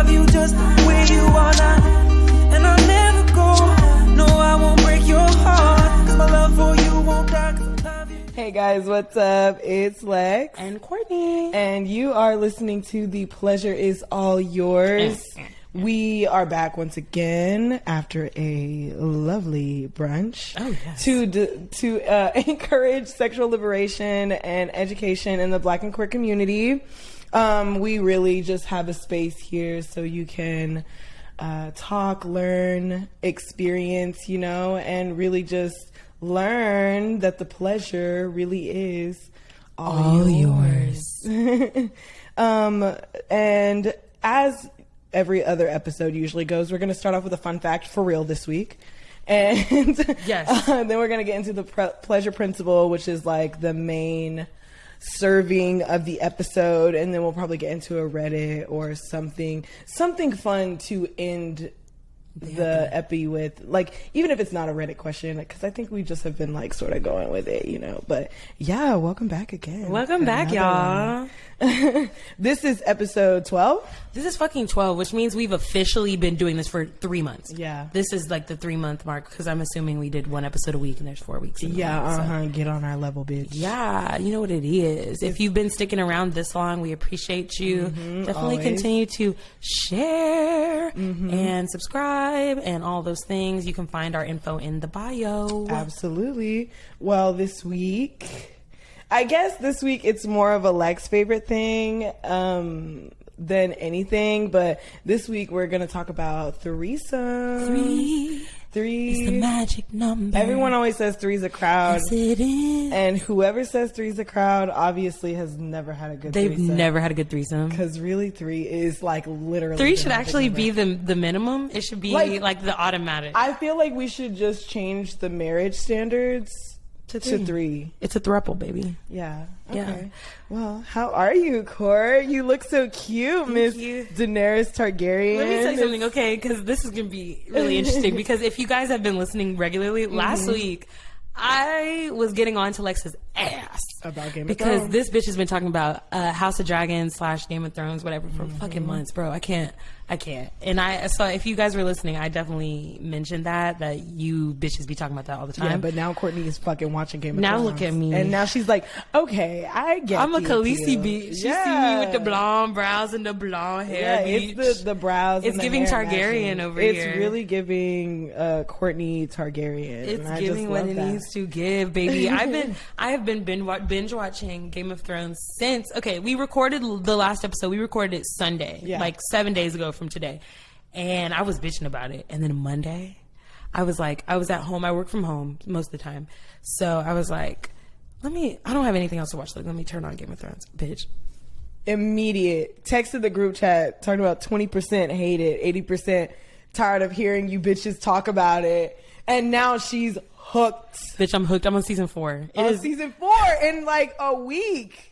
love you just the way you are now. And I'll never go. No, I won't break your heart. Cause my love for you won't die. Cause I love you. Hey guys, what's up? It's Lex. And Courtney. And you are listening to The Pleasure Is All Yours. We are back once again after a lovely brunch. Oh, yes. To encourage sexual liberation and education in the Black and queer community. We really just have a space here so you can talk, learn, experience, and really just learn that the pleasure really is all yours. And as every other episode usually goes, we're going to start off with a fun fact for real this week. And yes. Then we're going to get into the pleasure principle, which is like the main serving of the episode. And then we'll probably get into a Reddit or something fun to end the epi with, like, even if it's not a Reddit question, because I think we just have been like sort of going with it, but yeah, welcome back again. Welcome back, y'all. This is episode 12. This is fucking 12, which means we've officially been doing this for 3 months. Yeah. This is like the 3-month mark, because I'm assuming we did one episode a week and there's 4 weeks. Yeah, get on our level, bitch. Yeah, you know what it is. If you've been sticking around this long, we appreciate you. Definitely always. Continue to share and subscribe and all those things. You can find our info in the bio. Absolutely. Well, this week it's more of a Lex favorite thing than anything, but this week we're going to talk about threesome. Three is the magic number. Everyone always says three's a crowd. Yes, it is. And whoever says three's a crowd obviously has never had a good threesome. They've never had a good threesome. Because really 3 is like literally... 3 should actually be the minimum. It should be like the automatic. I feel like we should just change the marriage standards to 3. It's a throuple, baby. Yeah. Okay. Yeah. Well, how are you, Court? You look so cute, Miss Daenerys Targaryen. Let me tell you something, okay? Because this is going to be really interesting. Because if you guys have been listening regularly, last week I was getting on to Lex's ass about Game of Thrones. Thrones. This bitch has been talking about House of Dragons / Game of Thrones, whatever, for fucking months, bro. I can't. And so if you guys were listening, I definitely mentioned that you bitches be talking about that all the time. Yeah, but now Courtney is fucking watching Game of Thrones. Now look at me. And now she's like, okay, I get I'm a Khaleesi appeal. bitch. You see me with the blonde brows and the blonde hair. Yeah, it's the brows. It's and giving the hair Targaryen matching. over here. It's really giving Courtney Targaryen. It's giving what it needs to give, baby. I have been binge watching Game of Thrones since. Okay, we recorded the last episode. We recorded it Sunday, like 7 days ago from today. And I was bitching about it. And then Monday, I was at home. I work from home most of the time. So I was like, I don't have anything else to watch. Like, let me turn on Game of Thrones, bitch. Immediate. Texted the group chat, talking about 20% hate it, 80% tired of hearing you bitches talk about it. And now she's hooked. Bitch, I'm hooked. I'm on season 4. Season 4 in like a week.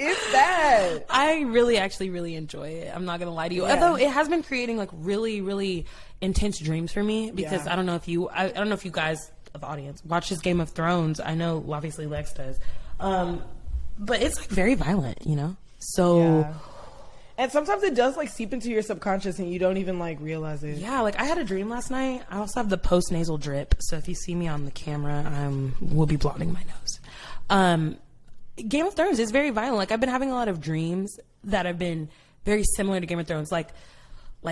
It's bad. I actually really enjoy it. I'm not gonna lie to you. Yeah. Although it has been creating like really, really intense dreams for me because I don't know if you guys of the audience watch this Game of Thrones. I know obviously Lex does, but it's like very violent, So. Yeah. And sometimes it does like seep into your subconscious and you don't even like realize it. Yeah, like I had a dream last night. I also have the post-nasal drip. So if you see me on the camera, we'll be blotting my nose. Game of Thrones is very violent. Like I've been having a lot of dreams that have been very similar to Game of Thrones. Like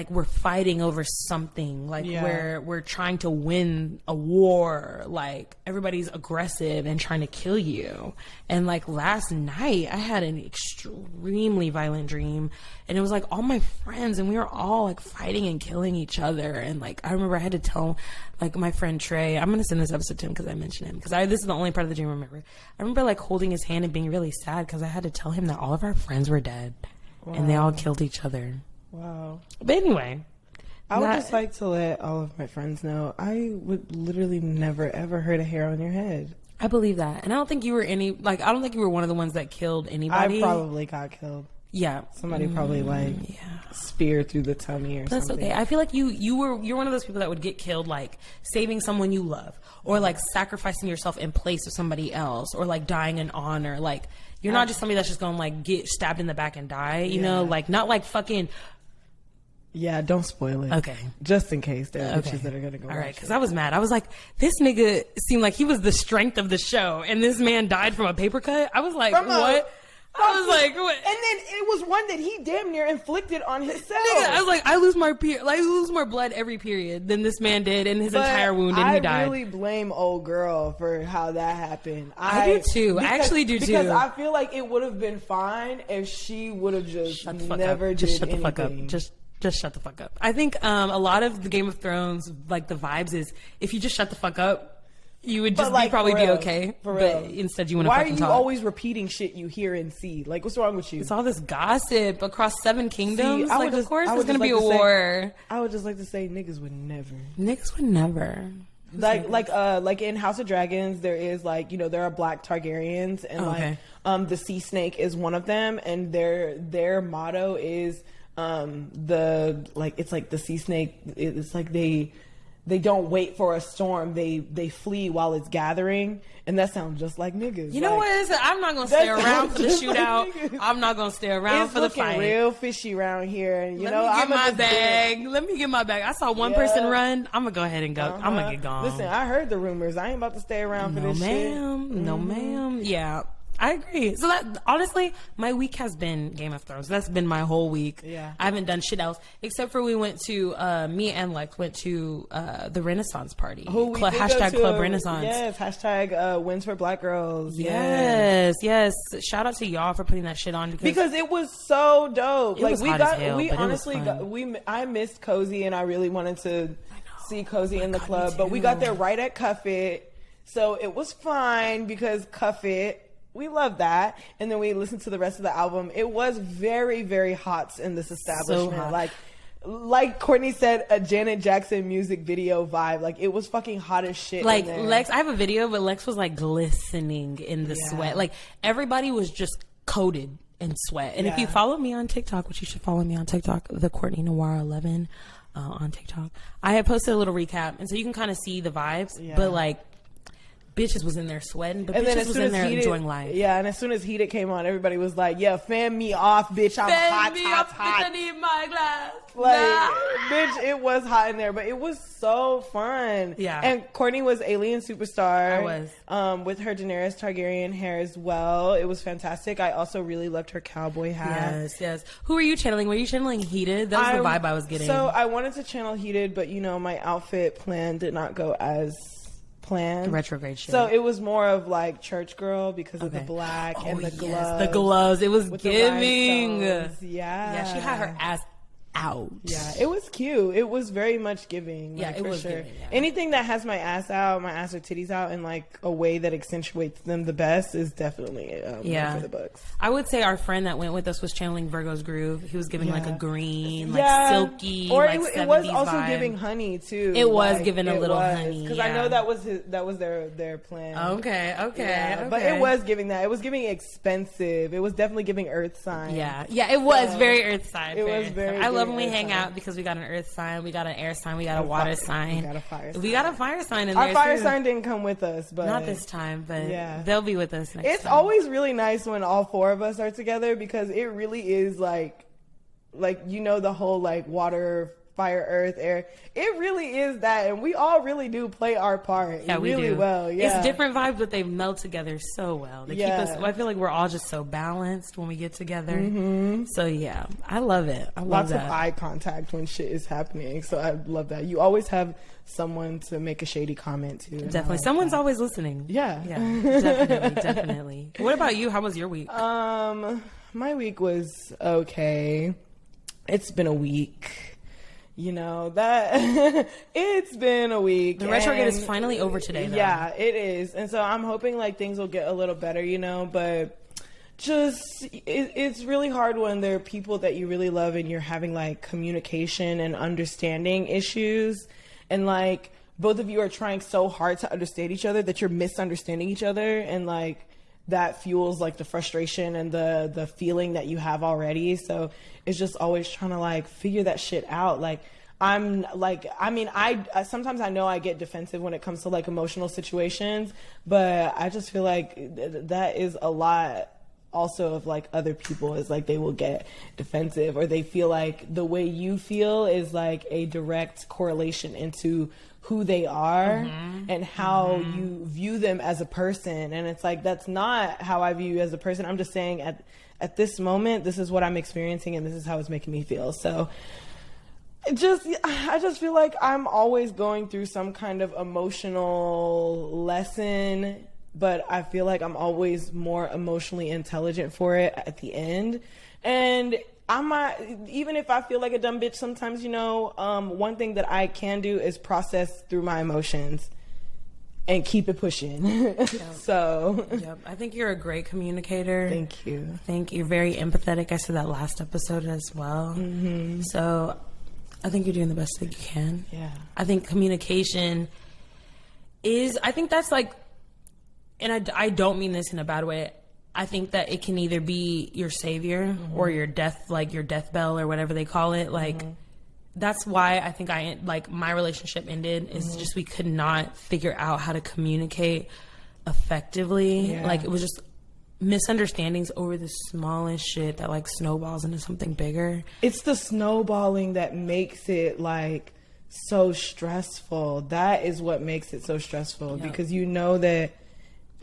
we're fighting over something. Like we're trying to win a war. Like everybody's aggressive and trying to kill you. And like last night I had an extremely violent dream and it was like all my friends and we were all like fighting and killing each other. And like I remember I had to tell like my friend Trey, I'm gonna send this episode to him because I mentioned him because this is the only part of the dream I remember. I remember like holding his hand and being really sad because I had to tell him that all of our friends were dead and they all killed each other. Wow. But anyway, I would just like to let all of my friends know I would literally never ever hurt a hair on your head. I believe that. And I don't think you were I don't think you were one of the ones that killed anybody. I probably got killed. Yeah. Somebody probably spear through the tummy or something. That's okay. I feel like you're one of those people that would get killed like saving someone you love or like sacrificing yourself in place of somebody else or like dying in honor. Like you're not just somebody that's just going to like get stabbed in the back and die, you know, like not like fucking Yeah, don't spoil it. Okay. Just in case there are bitches that are gonna go. All right, because I was mad. I was like, this nigga seemed like he was the strength of the show, and this man died from a paper cut. I was like, what? I was like, what? And then it was one that he damn near inflicted on himself. Nigga, I was like, I lose more blood every period than this man did in his entire wound, and he died. I really blame old girl for how that happened. I do too. I actually do too. Because I feel like it would have been fine if she would have just never did Just shut the fuck up. anything. Just shut the fuck up. I think a lot of the Game of Thrones, like the vibes is, if you just shut the fuck up, you would just probably be okay. For real. But instead, you want to Why fucking are you talk. always repeating shit you hear and see? Like, what's wrong with you? It's all this gossip across 7 kingdoms. See, like, of course, there's gonna be a war. I would just like to say, niggas would never. Niggas would never. Like in House of Dragons, there is there are black Targaryens, and the sea snake is one of them, and their motto is it's like the sea snake. It's like they don't wait for a storm. They flee while it's gathering, and that sounds just like niggas. You know what it is? I'm not gonna stay around for the shootout. Like I'm not gonna stay around for the fight. It's looking real fishy around here, and Let me get my bag. I saw one person run. I'm gonna go ahead and go. I'm gonna get gone. Listen, I heard the rumors. I ain't about to stay around for this shit. No, ma'am. Yeah. I agree. So that honestly, my week has been Game of Thrones. That's been my whole week. Yeah. I haven't done shit else except for we went to me and Lex went to the Renaissance party. Hashtag Club Renaissance. Yes. Hashtag Wins for Black Girls. Yes. Shout out to y'all for putting that shit on because it was so dope. I I missed Cozy, and I really wanted to see Cozy in the club, but we got there right at Cuff It, so it was fine because Cuff It. We love that. And then we listened to the rest of the album. It was very, very hot in this establishment. So hot. Like Courtney said, a Janet Jackson music video vibe. Like, it was fucking hot as shit. Like, in there. Lex, I have a video, but Lex was like glistening in the sweat. Like, everybody was just coated in sweat. And if you follow me on TikTok, which you should follow me on TikTok, the Courtney Noir 11 on TikTok, I had posted a little recap. And so you can kind of see the vibes. Yeah. But like, bitches was in there sweating, but bitches was in there enjoying life. Yeah, and as soon as Heated came on, everybody was like, yeah, fan me off, bitch. I'm hot. Bitch, I need my glass. Bitch, it was hot in there, but it was so fun. Yeah. And Courtney was Alien Superstar. I was. With her Daenerys Targaryen hair as well. It was fantastic. I also really loved her cowboy hat. Yes. Who were you channeling? Were you channeling Heated? That was the vibe I was getting. So I wanted to channel Heated, but my outfit plan did not go as planned. Retrograde shit. So it was more of like church girl because of the black and the gloves. The gloves. It was giving. Yeah, she had her ass out. Yeah, it was cute. It was very much giving. Yeah, it was sure. giving, yeah. Anything that has my ass out, my ass or titties out in like a way that accentuates them the best is definitely one for the books. I would say our friend that went with us was channeling Virgo's Groove. He was giving like a green, like silky, or like it was also vibe. Giving honey too. It was giving a little honey because I know that was their plan. Okay. But it was giving that. It was giving expensive. It was definitely giving earth sign. Yeah, it was very earth sign. It was very. I love when we hang out because we got an earth sign, we got an air sign, we got a water sign, we got a fire sign. We got a fire sign in Our there. Our fire too. sign didn't come with us, but not this time. But they'll be with us next time. It's always really nice when all four of us are together because it really is like the whole like water, fire, earth, air. It really is that, and we all really do play our part. Yeah, we really do. Well. Yeah, it's different vibes, but they meld together so well. They keep us. I feel like we're all just so balanced when we get together. Mm-hmm. So yeah, I love it. I love lots of eye contact when shit is happening. So I love that. You always have someone to make a shady comment to. Definitely, someone's always listening. Yeah, definitely. What about you? How was your week? My week was okay. It's been a week. That it's been a week. The retrograde is finally over today, though. Yeah, it is. And so I'm hoping like things will get a little better, but just it's really hard when there are people that you really love and you're having like communication and understanding issues, and like both of you are trying so hard to understand each other that you're misunderstanding each other, and like that fuels like the frustration and the feeling that you have already. So it's just always trying to like figure that shit out. Like I sometimes I know I get defensive when it comes to like emotional situations, but I just feel like that is a lot also of like other people is like they will get defensive, or they feel like the way you feel is like a direct correlation into who they are and how you view them as a person. And it's like, that's not how I view you as a person. I'm just saying at this moment, this is what I'm experiencing and this is how it's making me feel. So I just feel like I'm always going through some kind of emotional lesson, but I feel like I'm always more emotionally intelligent for it at the end. And even if I feel like a dumb bitch sometimes, you know, one thing that I can do is process through my emotions and keep it pushing. Yep. So. Yep. I think you're a great communicator. Thank you. I think you're very empathetic. I said that last episode as well. Mm-hmm. So I think you're doing the best that you can. Yeah. I think communication I think that's like, and I don't mean this in a bad way. I think that it can either be your savior or your death, like your death bell or whatever they call it. Like, that's why I think my relationship ended is just we could not figure out how to communicate effectively. Yeah. Like, it was just misunderstandings over the smallest shit that like snowballs into something bigger. It's the snowballing that makes it like so stressful. That is what makes it so stressful. Yep. Because you know that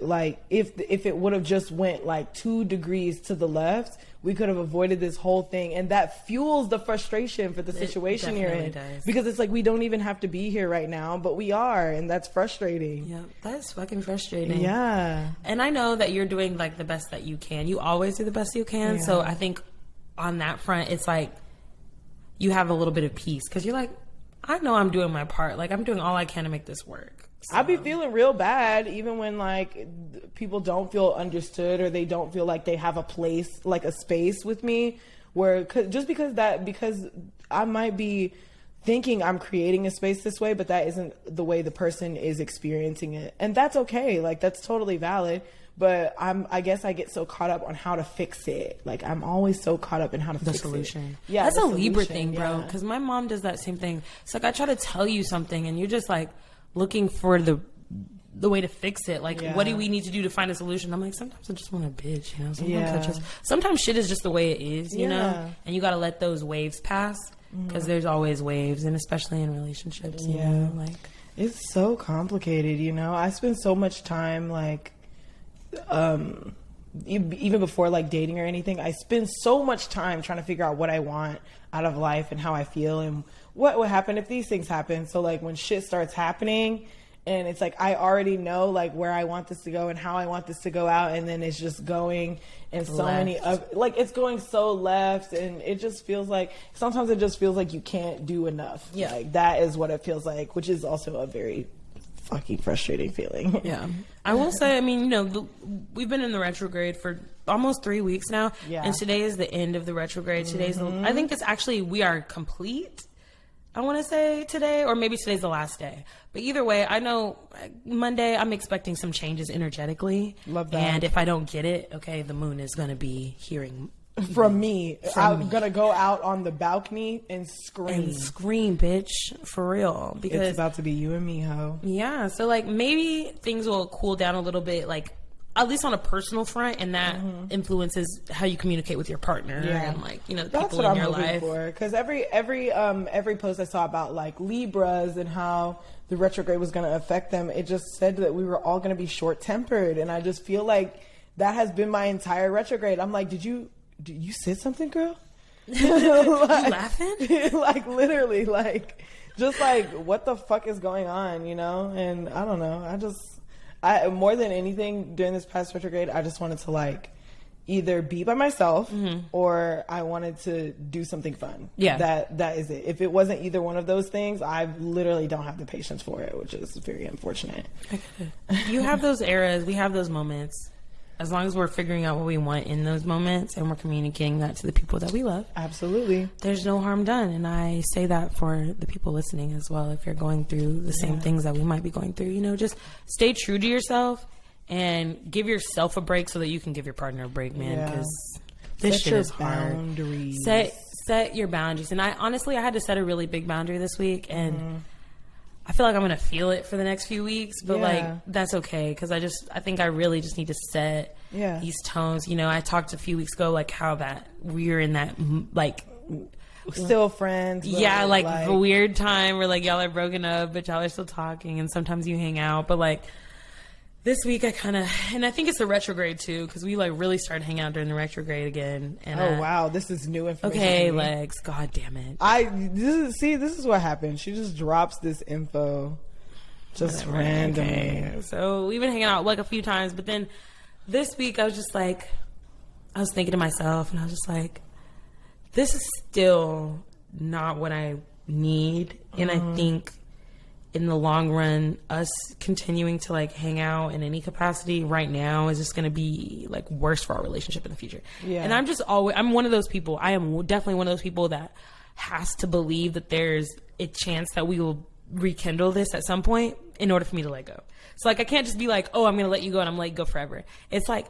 like if it would have just went like 2 degrees to the left, we could have avoided this whole thing. And that fuels the frustration for the situation you're in. Does. Because it's like, we don't even have to be here right now, but we are, and that's frustrating. Yeah, that's fucking frustrating. Yeah. And I know that you're doing like the best that you can. You always do the best you can. Yeah. So I think on that front, it's like you have a little bit of peace because you're like, I know I'm doing my part. Like, I'm doing all I can to make this work. So. I be feeling real bad even when like people don't feel understood or they don't feel like they have a place, like a space with me, where because I might be thinking I'm creating a space this way, but that isn't the way the person is experiencing it. And that's okay. Like, that's totally valid. But I guess I get so caught up on how to fix it. Like, I'm always so caught up in how to fix solution. It. Yeah, that's a Libra thing, bro. Because my mom does that same thing. It's like, I try to tell you something and you're just like looking for the way to fix it. Like, what do we need to do to find a solution? I'm like, sometimes I just want a bitch, you know? Sometimes shit is just the way it is, you know? And you got to let those waves pass because there's always waves, and especially in relationships, you know? Like, it's so complicated, you know? I spend so much time, like, even before like dating or anything, I spend so much time trying to figure out what I want out of life and how I feel and what would happen if these things happen. So like when shit starts happening and it's like I already know like where I want this to go and how I want this to go out, and then it's just going and so many like it's going so left, and it just feels like sometimes it just feels like you can't do enough. Yeah, like that is what it feels like, which is also a very fucking frustrating feeling. Yeah. I will say, I mean, you know, we've been in the retrograde for almost 3 weeks now. Yeah. And today is the end of the retrograde. Today's I think it's actually, we are complete, I want to say today, or maybe today's the last day. But either way, I know Monday I'm expecting some changes energetically. Love that. And if I don't get it, okay, the moon is going to be hearing from me. I'm gonna go out on the balcony and scream, bitch, for real, because it's about to be you and me, ho. Yeah, so like maybe things will cool down a little bit, like at least on a personal front, and that influences how you communicate with your partner and like, you know, the that's people what in I'm your hoping life. For, because every post I saw about like Libras and how the retrograde was going to affect them, it just said that we were all going to be short tempered, and I just feel like that has been my entire retrograde. I'm like, did you said something, girl? Like, you laughing? Like literally, like just like what the fuck is going on, you know? And I don't know. I more than anything during this past retrograde, I just wanted to like either be by myself or I wanted to do something fun. Yeah, that is it. If it wasn't either one of those things, I literally don't have the patience for it, which is very unfortunate. You have those eras. We have those moments. As long as we're figuring out what we want in those moments and we're communicating that to the people that we love. Absolutely. There's no harm done. And I say that for the people listening as well. If you're going through the same things that we might be going through, you know, just stay true to yourself and give yourself a break so that you can give your partner a break, man. Because this shit is hard. Set your boundaries. And I honestly had to set a really big boundary this week. And I feel like I'm gonna feel it for the next few weeks, but like that's okay because I think I really just need to set these tones. You know, I talked a few weeks ago like how that we're in that like still friends. Yeah, like a weird time where like y'all are broken up, but y'all are still talking, and sometimes you hang out. But like this week, and I think it's the retrograde too, because we like really started hanging out during the retrograde again. And oh wow, this is new information. Okay, Lex, god damn it. This is what happens. She just drops this info, just randomly. Okay. So we've been hanging out like a few times, but then this week I was just like, I was thinking to myself, and I was just like, this is still not what I need, and I think in the long run, us continuing to like hang out in any capacity right now is just going to be like worse for our relationship in the future. Yeah. And I'm one of those people. I am definitely one of those people that has to believe that there's a chance that we will rekindle this at some point in order for me to let go. So like, I can't just be like, oh, I'm going to let you go and I'm going to let you go forever. It's like,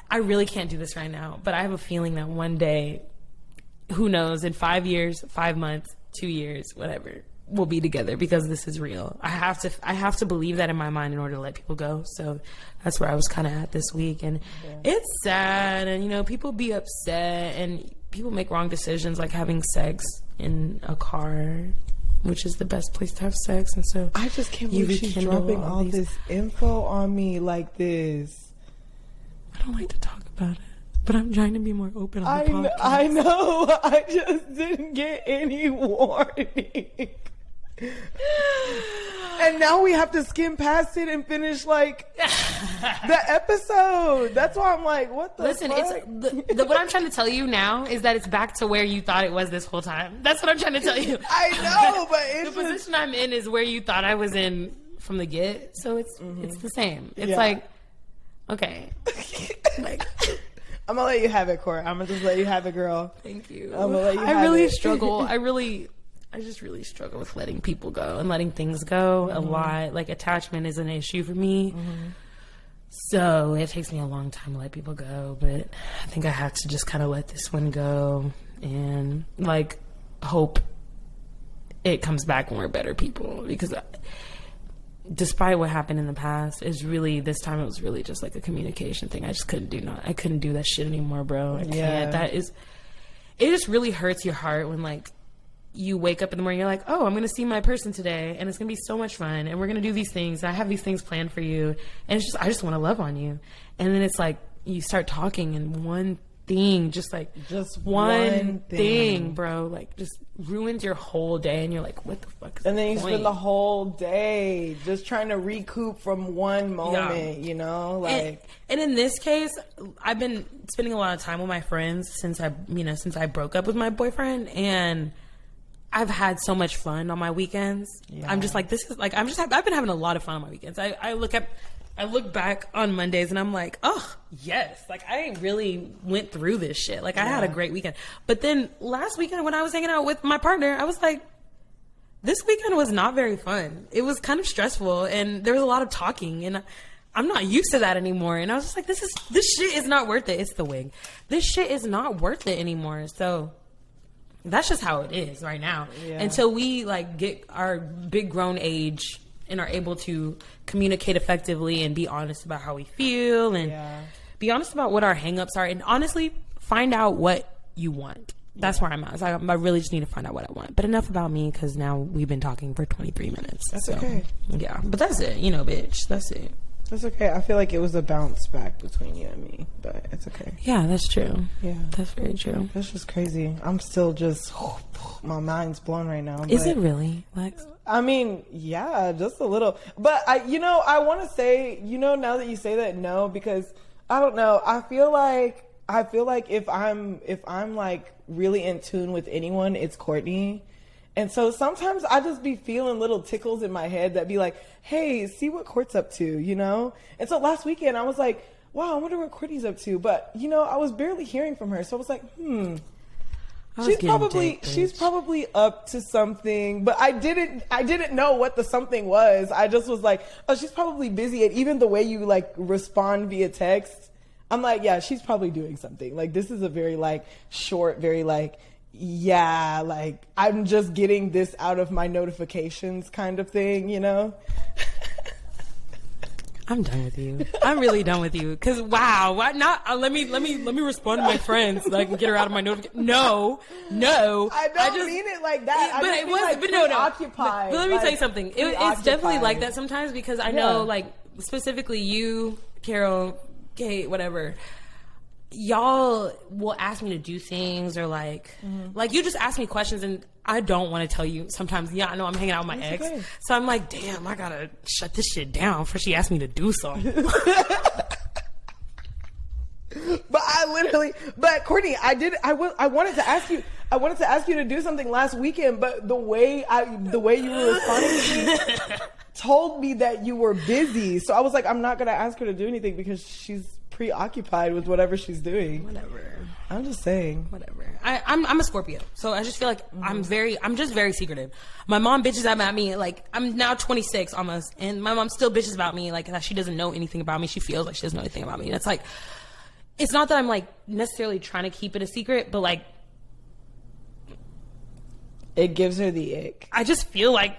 I really can't do this right now, but I have a feeling that one day, who knows, in 5 years, 5 months, 2 years, whatever, we'll be together because this is real. I have to believe that in my mind in order to let people go. So that's where I was kind of at this week. And it's sad. And, you know, people be upset and people make wrong decisions like having sex in a car, which is the best place to have sex. And so I just can't believe she's dropping all this info on me like this. I don't like to talk about it, but I'm trying to be more open on the podcast. I know. I just didn't get any warning. And now we have to skim past it and finish like the episode. That's why I'm like, what the Listen, fuck? It's what I'm trying to tell you now is that it's back to where you thought it was this whole time. That's what I'm trying to tell you. I know, but it's the position I'm in is where you thought I was in from the get. So it's the same. It's like, okay. Like, I'm gonna let you have it, Court. I'm gonna just let you have it, girl. Thank you. I'm gonna let you I have really it. struggle. I just really struggle with letting people go and letting things go a lot. Like attachment is an issue for me. So it takes me a long time to let people go, but I think I have to just kind of let this one go and like hope it comes back when we're better people, because despite what happened in the past, this time it was really just like a communication thing. I just couldn't do that shit anymore, bro. I can't. It just really hurts your heart when like you wake up in the morning, you're like, oh, I'm going to see my person today and it's going to be so much fun and we're going to do these things. I have these things planned for you. And it's just, I just want to love on you. And then it's like, you start talking and one thing, just one thing, bro, like just ruins your whole day. And you're like, what the fuck is And then you point? spend the whole day just trying to recoup from one moment, you know, like. And in this case, I've been spending a lot of time with my friends since I broke up with my boyfriend, and I've had so much fun on my weekends. Yeah. I'm just like, I've been having a lot of fun on my weekends. I look back on Mondays and I'm like, oh yes, like I really went through this shit. Like I had a great weekend. But then last weekend when I was hanging out with my partner, I was like, this weekend was not very fun. It was kind of stressful and there was a lot of talking and I'm not used to that anymore. And I was just like, this shit is not worth it. It's the wig. This shit is not worth it anymore. So that's just how it is right now. Yeah. Until we like get our big grown age and are able to communicate effectively and be honest about how we feel and be honest about what our hangups are, and honestly find out what you want. That's where I'm at. It's like, I really just need to find out what I want. But enough about me, because now we've been talking for 23 minutes. That's okay. Yeah, but that's it. You know, bitch. That's it. That's okay. I feel like it was a bounce back between you and me, but it's okay. Yeah, that's true. Yeah. That's very true. That's just crazy. I'm still just, my mind's blown right now. Is it really, Lex? I mean, yeah, just a little. But I want to say, now that you say that, no, because I don't know. I feel like if I'm like really in tune with anyone, it's Courtney. And so sometimes I just be feeling little tickles in my head that be like, hey, see what Court's up to, you know? And so last weekend I was like, wow, I wonder what Courtney's up to. But, I was barely hearing from her. So I was like, she's probably up to something. But I didn't know what the something was. I just was like, oh, she's probably busy. And even the way you like respond via text, I'm like, yeah, she's probably doing something. Like, this is a very like short, very like yeah, like I'm just getting this out of my notifications kind of thing, you know? I'm done with you. I'm really done with you. Cause wow, why not? Let me respond to my friends so I can get her out of my notification. No. I don't mean it like that. Preoccupied. But let me tell you something. It's definitely like that sometimes because I know, like, specifically you, Carol, Kate, whatever. Y'all will ask me to do things or like you just ask me questions and I don't want to tell you sometimes. Yeah, I know I'm hanging out with my ex. Okay. So I'm like, damn, I gotta shut this shit down before she asked me to do something. But Courtney, I wanted to ask you to do something last weekend, but the way you were responding to me told me that you were busy. So I was like, I'm not gonna ask her to do anything because she's preoccupied with whatever she's doing. Whatever. I'm just saying. Whatever. I'm a Scorpio, so I just feel like I'm just very secretive. My mom bitches at me, like, I'm now 26 almost, and my mom still bitches about me, like, that she doesn't know anything about me. She feels like she doesn't know anything about me. And it's like, it's not that I'm like necessarily trying to keep it a secret, but like, it gives her the ick. I just feel like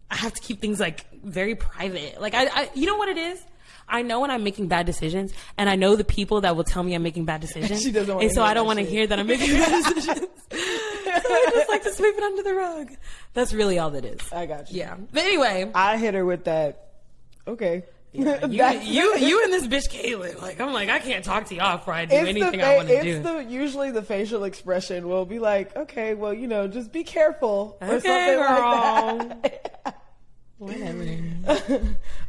I have to keep things like very private. Like I you know what it is? I know when I'm making bad decisions, and I know the people that will tell me I'm making bad decisions. She doesn't want and so I don't want to hear that I'm making bad decisions. So I just like to sweep it under the rug. That's really all that is. I got you. Yeah. But anyway, I hit her with that. Okay. Yeah, you and this bitch Caitlin. Like, I'm like, I can't talk to y'all before I do anything I want to do. Usually the facial expression will be like, okay, well, you know, just be careful or okay, something girl. like that. Whatever.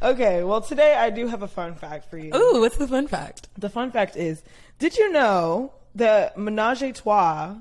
Okay, well, today I do have a fun fact for you. Ooh, what's the fun fact? The fun fact is, did you know that menage a trois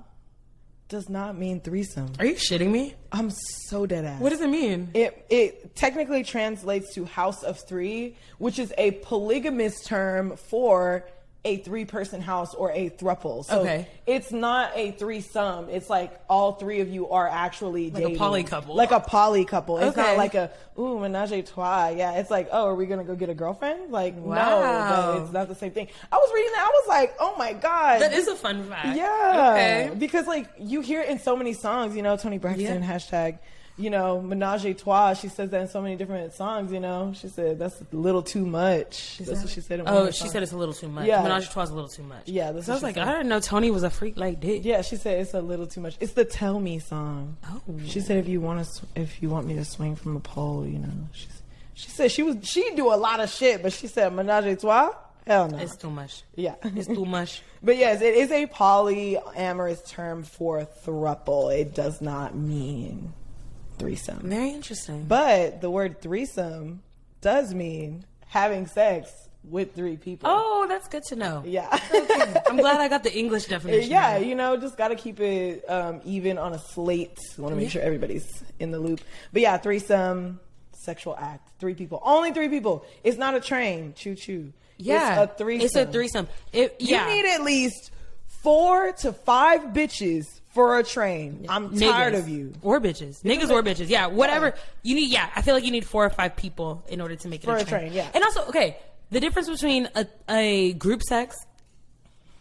does not mean threesome? Are you shitting me? I'm so dead ass. What does it mean? It technically translates to house of three, which is a polygamous term for a 3-person house or a throuple. So okay. It's not a threesome. It's like all three of you are actually like dating. a poly couple. Like a poly couple. It's okay. not like a, menage a trois. Yeah, it's like, oh, are we going to go get a girlfriend? Like, wow. No, it's not the same thing. I was reading that. I was like, oh my God. That is a fun fact. Yeah. Okay. Because like you hear it in so many songs, you know, Toni Braxton, hashtag, you know, menage a trois. She says that in so many different songs, you know. She said that's a little too much. That's what she said. She said it's a little too much. Yeah. Menage a trois is a little too much. Yeah. So I was like, I didn't know Toni was a freak like this. Yeah, she said it's a little too much. It's the Tell Me song. Oh. She said if you want me to swing from a pole, you know. She said she do a lot of shit, but she said menage a trois. Hell no. It's too much. Yeah. It's too much. But yes, it is a polyamorous term for throuple. It does not mean threesome. Very interesting. But the word threesome does mean having sex with 3 people. Oh, that's good to know. Yeah. Okay. I'm glad I got the English definition. Yeah, you know, just got to keep it even on a slate. Want to make sure everybody's in the loop. But yeah, threesome, sexual act, 3 people. Only 3 people. It's not a train. Choo choo. Yeah. It's a threesome. It's a threesome. You need at least 4 to 5 bitches for a train. I'm tired of you. Or bitches. Niggas or bitches. Yeah, whatever. Yeah. You need, I feel like you need 4 or 5 people in order to make it for a train. Yeah. And also, okay, the difference between a group sex,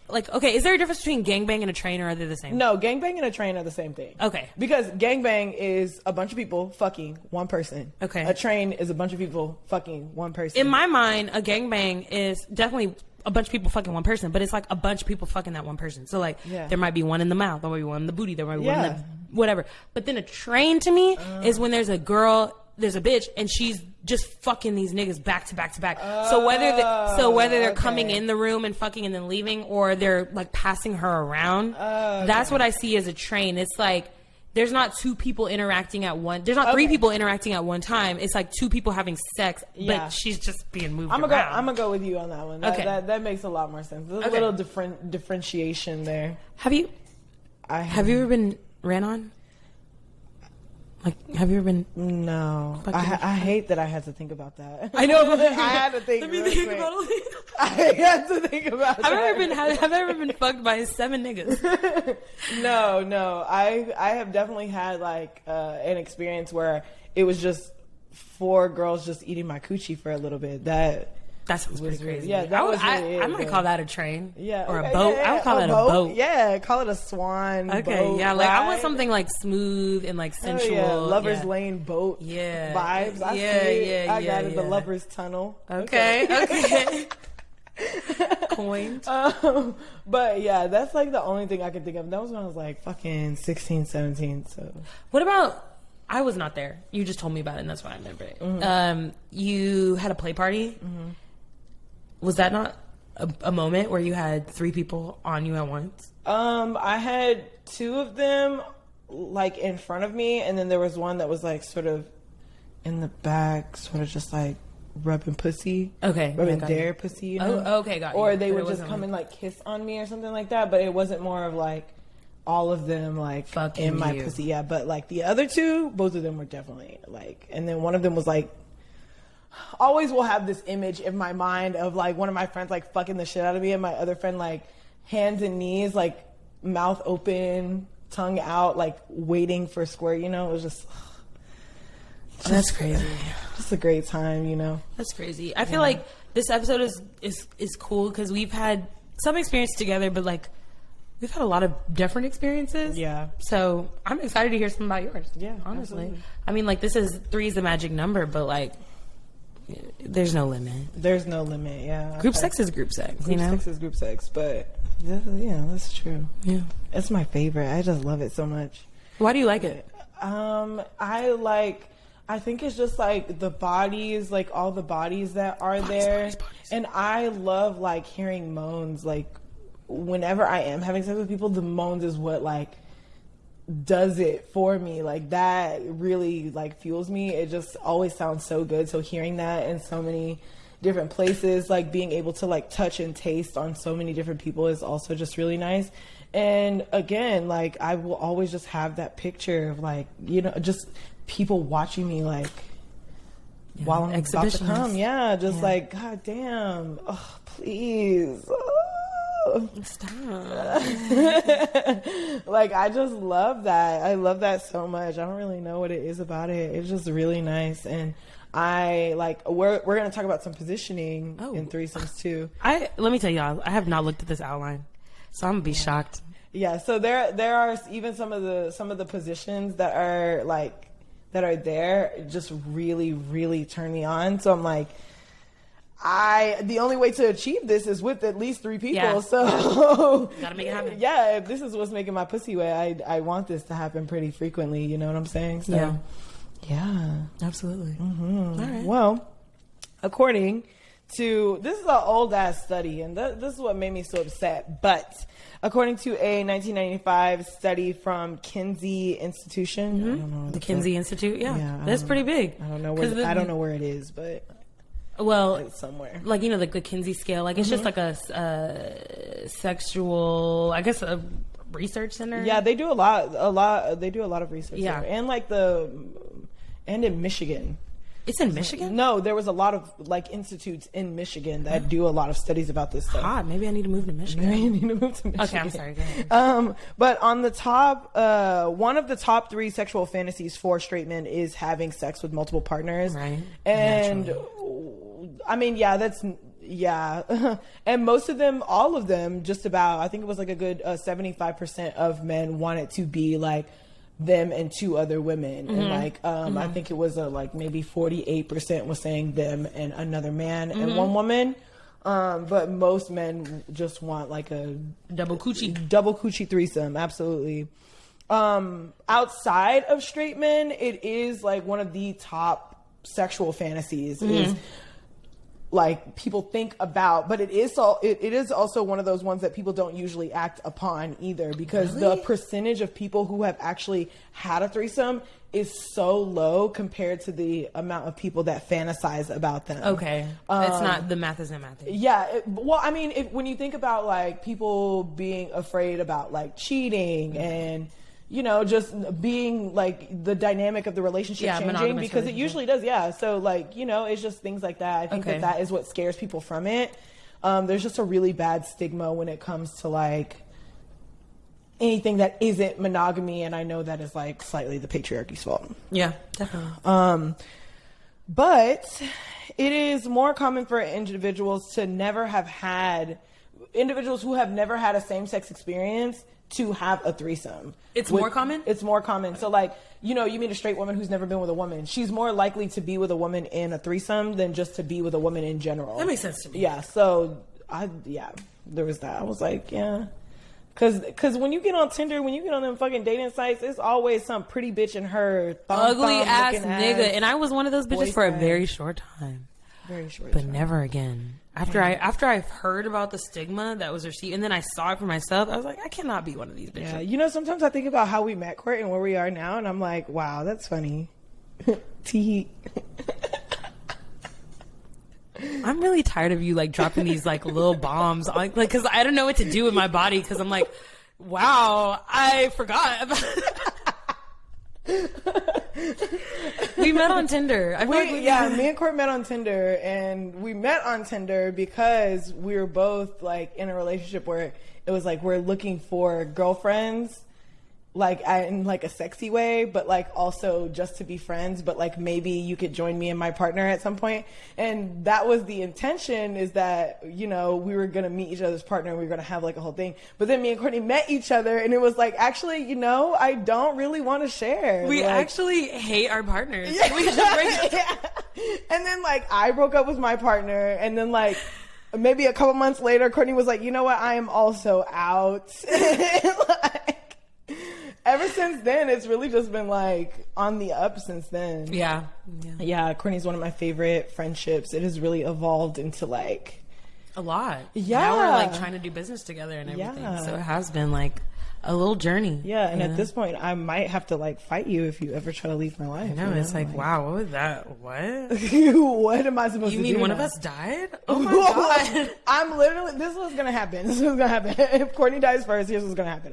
like, okay, is there a difference between gangbang and a train, or are they the same? No, gangbang and a train are the same thing. Okay. Because gangbang is a bunch of people fucking one person. Okay. A train is a bunch of people fucking one person. In my mind, a gangbang is definitely a bunch of people fucking one person, but it's like a bunch of people fucking that one person. So like, there might be one in the mouth, there might be one in the booty, there might be one in the whatever. But then a train to me is when there's a girl, there's a bitch, and she's just fucking these niggas back to back to back. So whether they're coming in the room and fucking and then leaving, or they're like passing her around, that's what I see as a train. It's like, there's not 2 people interacting at one. There's not 3 people interacting at one time. It's like 2 people having sex, but she's just being moved around. I'm gonna go with you on that one. That makes a lot more sense. There's a little differentiation there. Have you ever been ran on? Like, have you ever been? No. I hate that I had to think about that. I know. I had to think. Let me think about it. I had to think about that. Have I ever been fucked by 7 niggas? No. I have definitely had like an experience where it was just 4 girls just eating my coochie for a little bit. That That sounds pretty crazy. Yeah, that was really it, I might call that a train. Yeah. Or a boat. I would call that a boat. Yeah, call it a swan Okay, boat yeah, like I want ride. something like smooth and like sensual. Yeah, Lovers yeah. Lane boat Yeah. vibes. I Yeah, see it. yeah, I got yeah, it. The yeah. Lovers Tunnel. Okay. Coined. But yeah, that's like the only thing I could think of. That was when I was like fucking 16, 17. So What about? I was not there. You just told me about it, and that's why I remember it. Mm-hmm. You had a play party. Mm-hmm. Was that not a moment where you had 3 people on you at once? I had 2 of them like in front of me, and then there was one that was like sort of in the back, sort of just like rubbing pussy. Okay, rubbing got their you. pussy. You know? Oh, okay, got you. Or they But would it just wasn't come like- and like kiss on me or something like that. But it wasn't more of like all of them like Fucking in my you. pussy. Yeah, but like the other 2, both of them were definitely like, and then one of them was like. Always will have this image in my mind of like one of my friends like fucking the shit out of me, and my other friend like hands and knees, like mouth open, tongue out, like waiting for squirt. You know, it was just That's crazy. just a great time. You know, That's crazy. I feel like this episode is cool because we've had some experience together, but like we've had a lot of different experiences. Yeah. So I'm excited to hear some about yours. Yeah, honestly. absolutely. I mean, like 3 is the magic number, but like there's no limit. there's no limit. Yeah, Group sex is group sex. Group you know. sex is group sex, but yeah, that's true. Yeah. It's my favorite. I just love it so much. Why do you like it? I think it's just like the bodies, like all the bodies that are there. Bodies. And I love like hearing moans. Like whenever I am having sex with people, the moans is what like does it for me. Like that really like fuels me. It just always sounds so good. So hearing that in so many different places, like being able to like touch and taste on so many different people is also just really nice. And again, like I will always just have that picture of like, you know, just people watching me like while I'm about to come. Yeah, just like, God damn. Oh, please. Oh. Stop. Like I just love that. I love that so much. I don't really know what it is about it. It's just really nice. And I like we're gonna talk about some positioning in threesomes too. Let me tell y'all, I have not looked at this outline, so I'm gonna be shocked. Yeah, so there are even some of the positions that are there just really, really turn me on. So I'm like, the only way to achieve this is with at least 3 people. Yeah. So Gotta make it happen. Yeah, if this is what's making my pussy wet, I want this to happen pretty frequently. You know what I'm saying? So, yeah. Absolutely. Mm-hmm. All right. Well, according to, this is an old ass study, and this is what made me so upset. But according to a 1995 study from Kinsey Institution, I don't know The Kinsey Institute, that's pretty big. I don't know where I don't know where it is, but well, it's somewhere. like you know, like the Kinsey scale, like it's just like a sexual, I guess, a research center. Yeah, they do a lot. They do a lot of research. Yeah. there. And in Michigan. It's in Michigan. No, there was a lot of like institutes in Michigan that do a lot of studies about this stuff. Hot. Maybe I need to move to Michigan. Maybe you need to move to Michigan. Okay, I'm sorry. Go ahead. But on the top, one of the top 3 sexual fantasies for straight men is having sex with multiple partners. Right. And Naturally. I mean, and most of them, all of them, just about, I think it was like a good 75% of men want it to be like them and 2 other women. And like, I think it was like maybe 48% was saying them and another man and 1 woman. But most men just want like a Double coochie threesome. Absolutely. Outside of straight men, it is like one of the top sexual fantasies is like people think about, but it is also one of those ones that people don't usually act upon either, because the percentage of people who have actually had a threesome is so low compared to the amount of people that fantasize about them. Okay, it's not, the math isn't math. Yeah, well, I mean, when you think about like people being afraid about like cheating and, you know, just being like the dynamic of the relationship changing, because it usually does. Yeah. So like, you know, it's just things like that. I think that is what scares people from it. There's just a really bad stigma when it comes to like anything that isn't monogamy. And I know that is like slightly the patriarchy's fault. Yeah, definitely. But it is more common for individuals who have never had a same-sex experience to have a threesome. It's more common? It's more common. So, like, you meet a straight woman who's never been with a woman. She's more likely to be with a woman in a threesome than just to be with a woman in general. That makes sense to me. Yeah, so, there was that. I was like, yeah. Because when you get on Tinder, when you get on them fucking dating sites, it's always some pretty bitch and her ugly-ass nigga. And I was one of those bitches for a very short time. Very short but time. Never again. After I've heard about the stigma that was received, and then I saw it for myself, I was like, I cannot be one of these bitches. Yeah, sometimes I think about how we met, Court, and where we are now, and I'm like, wow, that's funny. Tee. I'm really tired of you like dropping these like little bombs, like because I don't know what to do with my body because I'm like, wow, I forgot about We met on Tinder. Me and Court met on Tinder, and we met on Tinder because we were both like in a relationship where it was like we're looking for girlfriends, like in like a sexy way, but like also just to be friends, but like maybe you could join me and my partner at some point. And that was the intention, is that, we were going to meet each other's partner and we were going to have like a whole thing. But then me and Courtney met each other and it was like, actually, I don't really want to share. We actually hate our partners. Yeah. We just break up. And then like I broke up with my partner, and then like maybe a couple months later, Courtney was like, you know what? I am also out. Ever since then, it's really just been like on the up since then. Yeah. Courtney's one of my favorite friendships. It has really evolved into like a lot. Yeah. Now we're like trying to do business together and everything. Yeah. So it has been like a little journey. Yeah, and at this point, I might have to like fight you if you ever try to leave my life. I know, it's like, wow, what was that? What? What am I supposed to do? You mean one of us died? Oh my God. I'm literally, this is what's going to happen. If Courtney dies first, here's what's going to happen.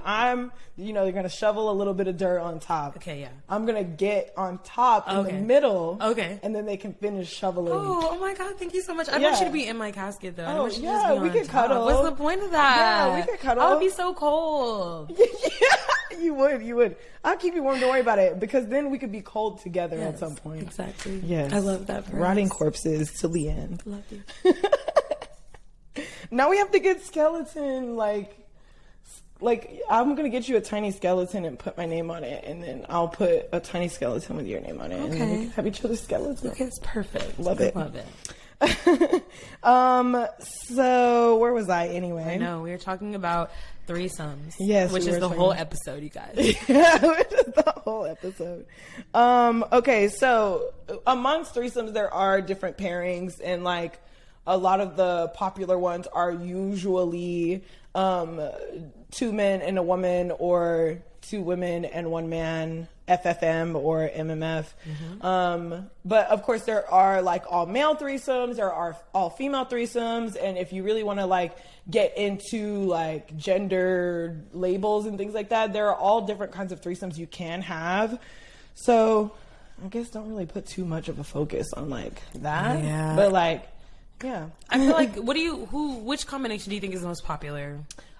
They're going to shovel a little bit of dirt on top. Okay, yeah. I'm going to get on top in the middle. Okay. And then they can finish shoveling. Oh my God, thank you so much. I want you to be in my casket, though. I want you to just be we could cuddle. What's the point of that? Yeah, we could cuddle. I would be so cold. Yeah, you would. I'll keep you warm. Don't worry about it, because then we could be cold together at some point. Exactly. Yes. I love that. Rotting corpses till the end. Love you. Now we have to get skeleton, like I'm gonna get you a tiny skeleton and put my name on it, and then I'll put a tiny skeleton with your name on it, and then we can have each other's skeletons. Okay, it's perfect. Love it. Love it. So where was I anyway? I know we were talking about threesomes. Yes, which is the whole episode, you guys. Yeah, which is the whole episode. Okay, so amongst threesomes there are different pairings, and like a lot of the popular ones are usually 2 men and a woman, or 2 women and 1 man, FFM or MMF. Mm-hmm. But of course there are like all male threesomes, there are all female threesomes, and if you really want to like get into like gender labels and things like that, there are all different kinds of threesomes you can have. So I guess don't really put too much of a focus on like that. Yeah. But like, yeah. I feel like, which combination do you think is the most popular?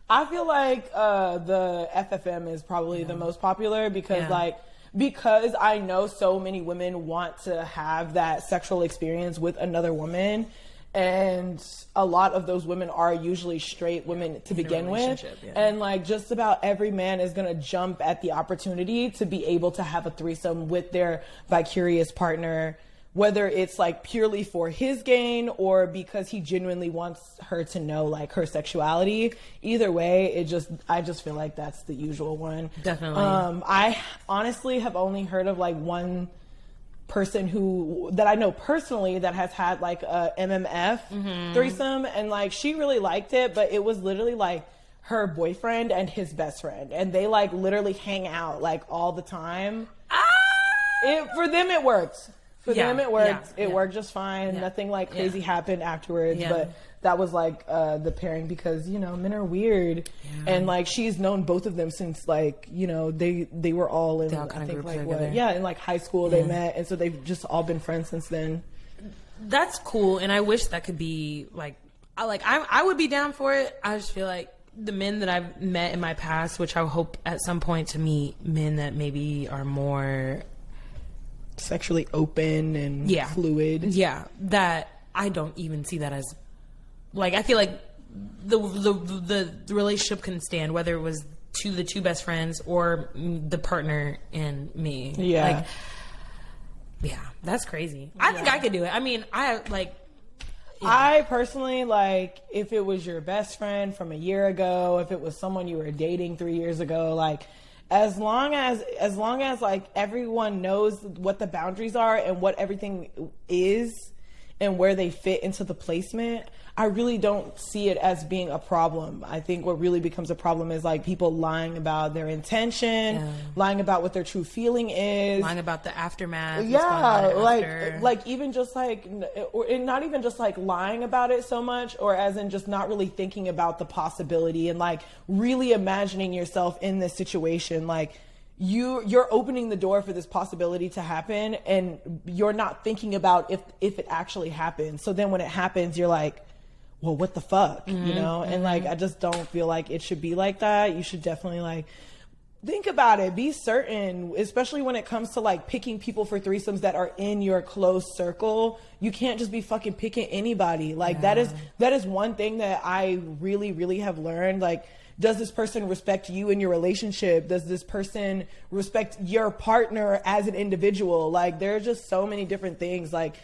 I feel like the FFM is probably the most popular, because because I know so many women want to have that sexual experience with another woman, and a lot of those women are usually straight women to begin with, and like just about every man is gonna jump at the opportunity to be able to have a threesome with their vicarious partner, whether it's like purely for his gain or because he genuinely wants her to know like her sexuality. Either way, I just feel like that's the usual one. Definitely. I honestly have only heard of like one person that I know personally that has had like a MMF threesome, and like she really liked it, but it was literally like her boyfriend and his best friend, and they like literally hang out like all the time. For them it worked. For them, it worked. It worked just fine. Nothing like crazy happened afterwards. But that was like the pairing, because men are weird, and like she's known both of them since like they were all in I think like in like high school they met, and so they've just all been friends since then. That's cool, and I wish that could be like I would be down for it. I just feel like the men that I've met in my past, which I hope at some point to meet men that maybe are more sexually open and fluid. Yeah, that I don't even see that as like, I feel like the relationship can stand whether it was the two best friends or the partner and me. Yeah. Like, yeah, that's crazy. I think I could do it. I mean, I personally, like, if it was your best friend from a year ago, if it was someone you were dating 3 years ago, like, as long as like everyone knows what the boundaries are and what everything is and where they fit into the placement, I really don't see it as being a problem. I think what really becomes a problem is like people lying about their intention, lying about what their true feeling is, lying about the aftermath. Yeah, like even just like, or not even just like lying about it so much, or as in just not really thinking about the possibility and like really imagining yourself in this situation. Like, you're opening the door for this possibility to happen, and you're not thinking about if it actually happens. So then when it happens, you're like, well, what the fuck, you know? And like, I just don't feel like it should be like that. You should definitely like think about it, be certain, especially when it comes to like picking people for threesomes that are in your close circle. You can't just be fucking picking anybody. Like that is one thing that I really, really have learned. Like, does this person respect you in your relationship? Does this person respect your partner as an individual? Like, there are just so many different things. Like,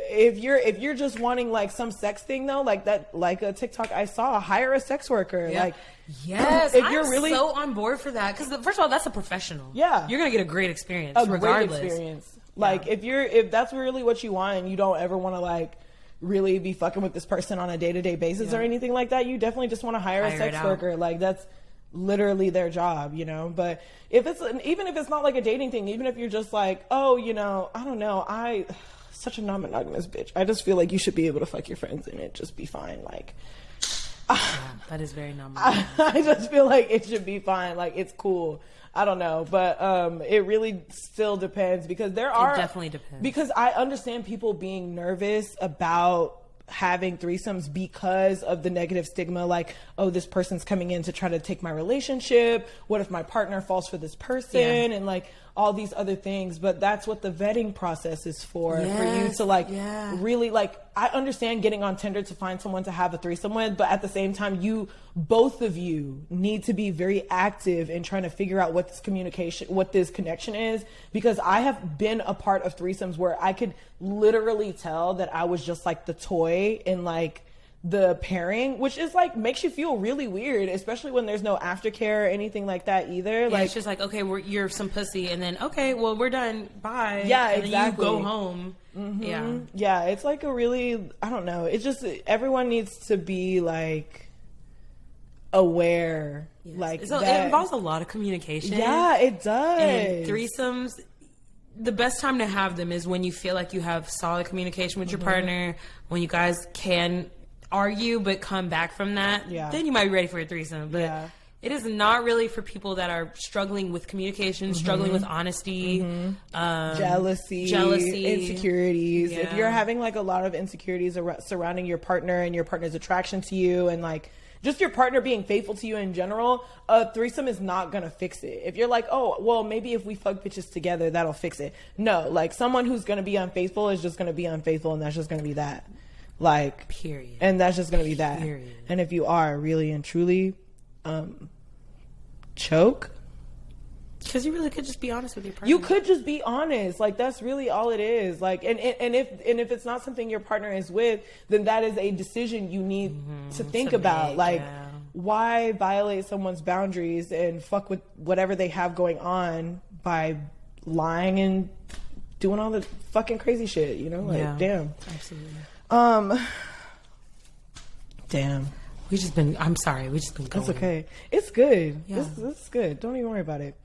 if you're just wanting like some sex thing though, like that, like a TikTok I saw, hire a sex worker. Yeah. Like, yes, if you're really so on board for that, because first of all, that's a professional. Yeah, you're gonna get a great experience, regardless. Great experience. Like, if that's really what you want, and you don't ever want to like really be fucking with this person on a day-to-day basis or anything like that, you definitely just want to hire a sex worker. Like, that's literally their job, you know. But even if it's not like a dating thing, even if you're just like, oh, you know, I don't know, such a non-monogamous bitch, I just feel like you should be able to fuck your friends and it just be fine. Like, that is very non-monogamous. I just feel like it should be fine. Like, it's cool. I don't know, but it really still depends, because it definitely depends. Because I understand people being nervous about having threesomes because of the negative stigma, like, oh, this person's coming in to try to take my relationship. What if my partner falls for this person? And like all these other things. But that's what the vetting process is for you to like really, like, I understand getting on Tinder to find someone to have a threesome with, but at the same time, both of you need to be very active in trying to figure out what this connection is, because I have been a part of threesomes where I could literally tell that I was just like the toy in like the pairing, which is like makes you feel really weird, especially when there's no aftercare or anything like that either. Like, it's just like, okay, you're some pussy, and then okay, well, we're done, bye. Yeah, and exactly. Then you go home. Yeah, it's like a really, I don't know. It's just everyone needs to be like aware. Yes. Like, so it involves a lot of communication. Yeah, it does. And threesomes, the best time to have them is when you feel like you have solid communication with your partner, when you guys can argue but come back from that, then you might be ready for a threesome. But it is not really for people that are struggling with communication, struggling with honesty, jealousy, insecurities. If you're having like a lot of insecurities surrounding your partner and your partner's attraction to you, and like just your partner being faithful to you in general, a threesome is not gonna fix it. If you're like, oh, well, maybe if we fuck bitches together, that'll fix it. No, like, someone who's gonna be unfaithful is just gonna be unfaithful, and that's just gonna be that. Like, period. And that's just gonna be that. Period. And if you are really and truly choke, because you really could just be honest with your partner. You could just be honest. Like, that's really all it is. Like, and if it's not something your partner is with, then that is a decision you need to think about. Like, why violate someone's boundaries and fuck with whatever they have going on by lying and doing all the fucking crazy shit, you know? Like, damn. Absolutely. Damn. I'm sorry, we just been going. It's okay. It's good. Yeah. This is good. Don't even worry about it.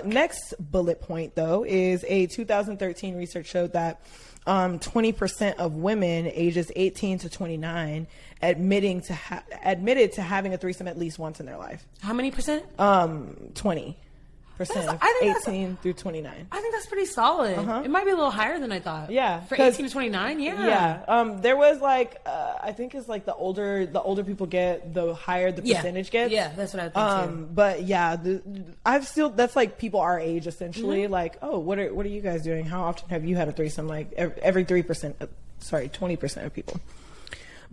Next bullet point, though, is a 2013 research showed that 20% of women ages 18 to 29 admitted to having a threesome at least once in their life. How many percent? 20. I think 18 through 29. I think that's pretty solid. It might be a little higher than I thought. Yeah, for 18 to 29. Yeah. There was like I think it's like the older people get, the higher the percentage gets. Yeah, that's what I think too. But yeah, that's like people our age essentially. Like, oh, what are you guys doing? How often have you had a threesome? Like every 20% of people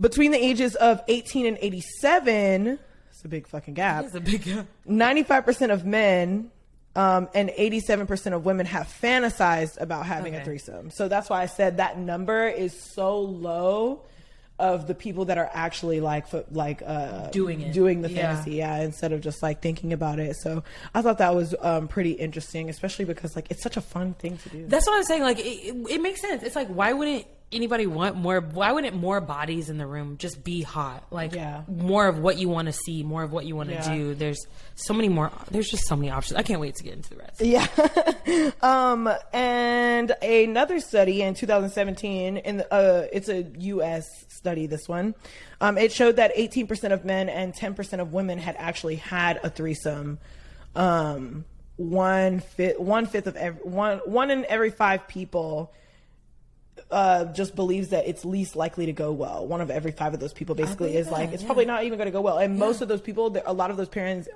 between the ages of 18 and 87. It's a big fucking gap. It's a big gap. 95% of men and 87% of women have fantasized about having a threesome. So that's why I said that number is so low of the people that are actually doing the fantasy, instead of just like thinking about it. So I thought that was pretty interesting, especially because like it's such a fun thing to do. That's what I'm saying. Like it makes sense. It's like, why wouldn't anybody want more? Why wouldn't more bodies in the room just be hot? Like more of what you want to see, more of what you want to do. There's so many more. There's just so many options. I can't wait to get into the rest. Yeah. And another study in 2017 it's a U.S. study. This one, it showed that 18% of men and 10% of women had actually had a threesome. One in every 5 people just believes that it's least likely to go well. One of every 5 of those people basically is like, it's probably not even going to go well. And most of those people, a lot of those parents,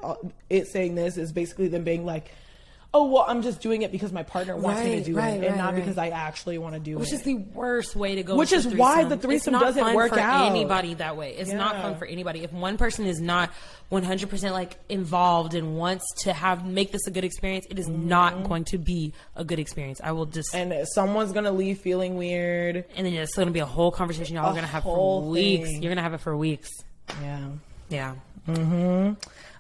saying this is basically them being like, oh, well, I'm just doing it because my partner wants me to do it, and not because I actually want to do it. Which is the worst way to go. Which is why the threesome doesn't work out. It's not fun for anybody that way. It's not fun for anybody. If one person is not 100% like involved and wants to make this a good experience, it is not going to be a good experience. I will just... And someone's going to leave feeling weird. And then it's going to be a whole conversation y'all are going to have for weeks. You're going to have it for weeks. Yeah. Yeah. Mm-hmm.